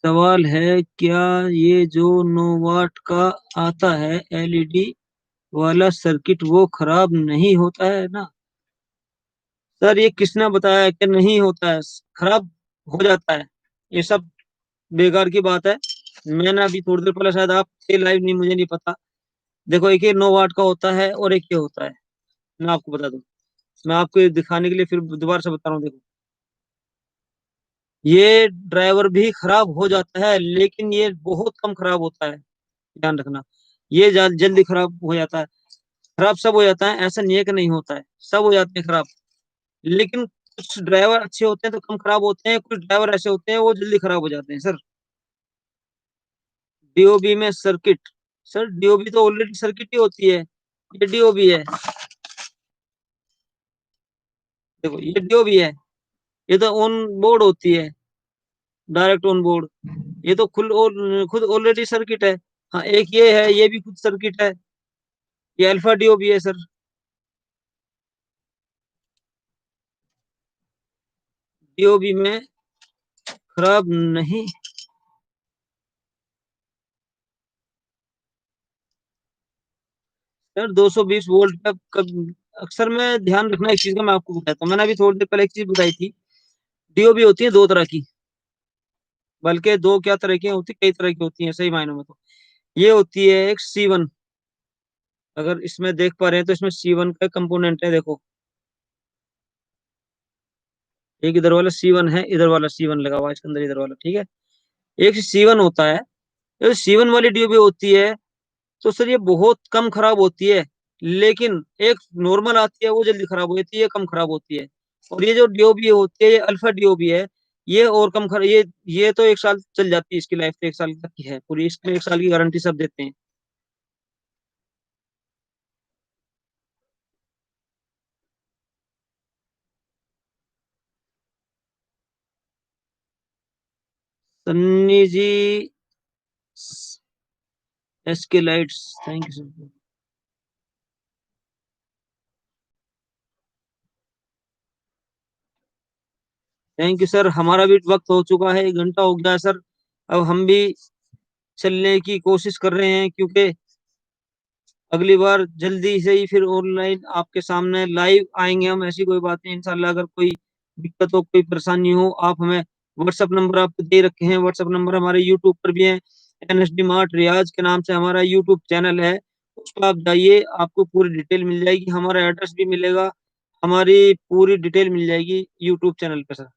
Speaker 1: सवाल है क्या, ये जो 9 वाट का आता है एलईडी वाला सर्किट, वो खराब नहीं होता है ना? सर ये किसने बताया कि नहीं होता है? खराब हो जाता है, ये सब बेकार की बात है। मैंने अभी थोड़ी देर पहले, शायद आप थे लाइव, नहीं मुझे नहीं पता। देखो, एक ये 9 वाट का होता है और एक ये होता है, मैं आपको बता दूं। मैं आपको ये दिखाने के लिए फिर दोबारा से बता रहा हूँ, देखो। ये ड्राइवर भी खराब हो जाता है, लेकिन ये बहुत कम खराब होता है, ध्यान रखना। ये जल्दी खराब हो जाता है। खराब सब हो जाता है, ऐसा नहीं है कि नहीं होता है, सब हो जाते हैं खराब। लेकिन कुछ ड्राइवर अच्छे होते हैं तो कम खराब होते हैं, कुछ ड्राइवर ऐसे होते हैं वो जल्दी खराब हो जाते हैं सर। डीओबी में सर्किट? सर डीओबी तो ऑलरेडी सर्किट ही होती है, ये डीओबी है। देखो ये डीओबी है, ये तो ऑन बोर्ड होती है, डायरेक्ट ऑन बोर्ड। ये तो खुद ऑलरेडी सर्किट है। हाँ, एक ये है, ये भी खुद सर्किट है। ये अल्फा डीओबी है सर। डीओबी में खराब नहीं। सर 220 वोल्ट का कब, अक्सर में ध्यान रखना एक चीज का, मैं आपको बताता हूँ। मैंने अभी थोड़ी देर पहले एक चीज बताई थी। डीओबी होती है दो तरह की, बल्कि दो क्या तरह की होती, कई तरह की होती है सही मायनों में तो। ये होती है एक C1, अगर इसमें देख पा रहे हैं तो इसमें C1 का कंपोनेंट है, देखो। एक इधर वाला C1 है, इधर वाला C1 लगा हुआ है इसके अंदर, इधर वाला, ठीक है। एक C1 होता है, जो C1 वाली डीओबी होती है, तो सर ये बहुत कम खराब होती है। लेकिन एक नॉर्मल आती है, वो जल्दी खराब हो जाती है, ये कम खराब होती है। और ये जो डीओबी होती है, ये अल्फा डीओबी है, ये और कम खराब, ये तो 1 साल चल जाती है, इसकी लाइफ तो 1 साल तक की है पूरी, इसमें 1 साल की गारंटी सब देते हैं। Sunny ji, SK lights, thank you sir. Thank you sir, हमारा भी वक्त हो चुका है, 1 घंटा हो गया है सर। अब हम भी चलने की कोशिश कर रहे हैं, क्योंकि अगली बार जल्दी से ही फिर ऑनलाइन आपके सामने लाइव आएंगे हम। ऐसी कोई बात नहीं, इंशाल्लाह। अगर कोई दिक्कत हो, कोई परेशानी हो, आप हमें व्हाट्सअप नंबर आपको दे रखे हैं, व्हाट्सअप नंबर हमारे यूट्यूब पर भी है। NSD मार्ट रियाज के नाम से हमारा यूट्यूब चैनल है, उस पर आप जाइए, आपको पूरी डिटेल मिल जाएगी, हमारा एड्रेस भी मिलेगा, हमारी पूरी डिटेल मिल जाएगी यूट्यूब चैनल पर सर।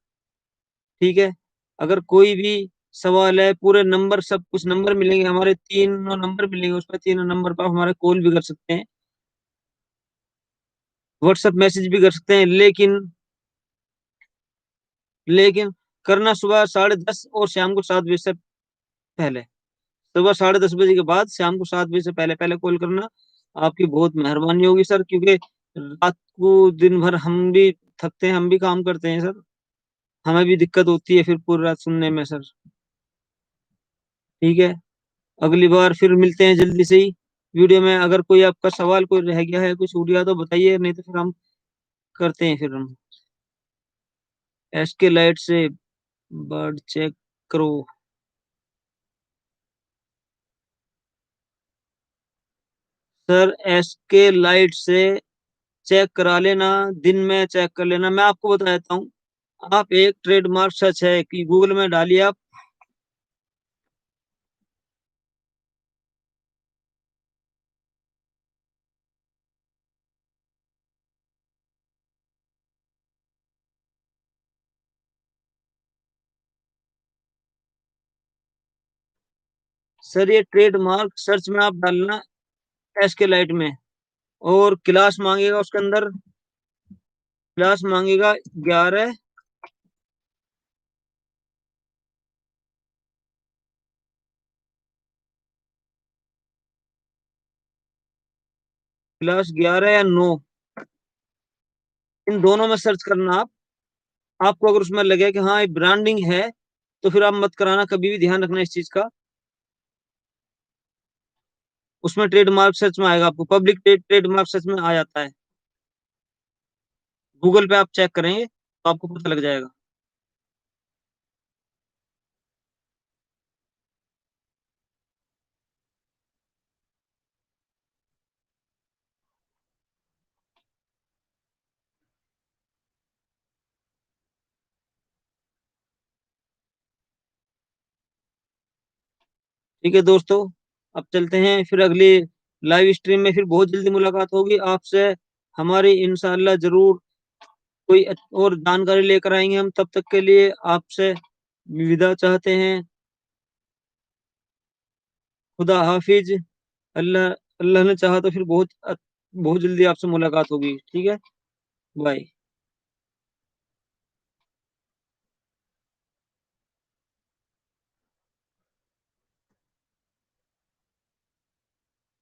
Speaker 1: ठीक है। अगर कोई भी सवाल है, पूरे नंबर, सब कुछ नंबर मिलेंगे, हमारे 3 नंबर मिलेंगे, उस पर 3 नंबर पर आप हमारे कॉल भी कर सकते हैं, व्हाट्सएप मैसेज भी कर सकते हैं। लेकिन करना सुबह 10:30 और शाम को 7 बजे से पहले। सुबह 10:30 बजे के बाद, शाम को 7 बजे से पहले पहले कॉल करना। आपकी बहुत मेहरबानी होगी सर, क्योंकि रात को दिन भर हम भी थकते हैं, हम भी काम करते हैं सर, हमें भी दिक्कत होती है फिर पूरी रात सुनने में सर। ठीक है। अगली बार फिर मिलते हैं जल्दी से ही वीडियो में। अगर कोई आपका सवाल कोई रह गया है, कुछ छूट गया तो बताइए, नहीं तो फिर हम करते हैं फिर हम। एसके लाइट से बर्ड चेक करो। सर एसके लाइट से चेक करा लेना, दिन में चेक कर लेना। मैं आपको बता देता हूँ, आप एक ट्रेडमार्क सच है कि गूगल में डालिए आप। सर ये ट्रेडमार्क सर्च में आप डालना, एसके लाइट में, और क्लास मांगेगा उसके अंदर, क्लास मांगेगा 11, क्लास 11 या 9, इन दोनों में सर्च करना आप। आपको अगर उसमें लगे कि हाँ ये ब्रांडिंग है, तो फिर आप मत कराना, कभी भी ध्यान रखना इस चीज का। उसमें ट्रेडमार्क सर्च में आएगा, आपको पब्लिक ट्रेडमार्क सर्च में आ जाता है, गूगल पे आप चेक करेंगे तो आपको पता लग जाएगा। ठीक है दोस्तों, अब चलते हैं फिर अगली लाइव स्ट्रीम में, फिर बहुत जल्दी मुलाकात होगी आपसे हमारी, इंशाल्लाह जरूर कोई और जानकारी लेकर आएंगे हम। तब तक के लिए आपसे विदा चाहते हैं। खुदा हाफिज। अल्लाह, अल्लाह ने चाहा तो फिर बहुत बहुत जल्दी आपसे मुलाकात होगी। ठीक है। बाय।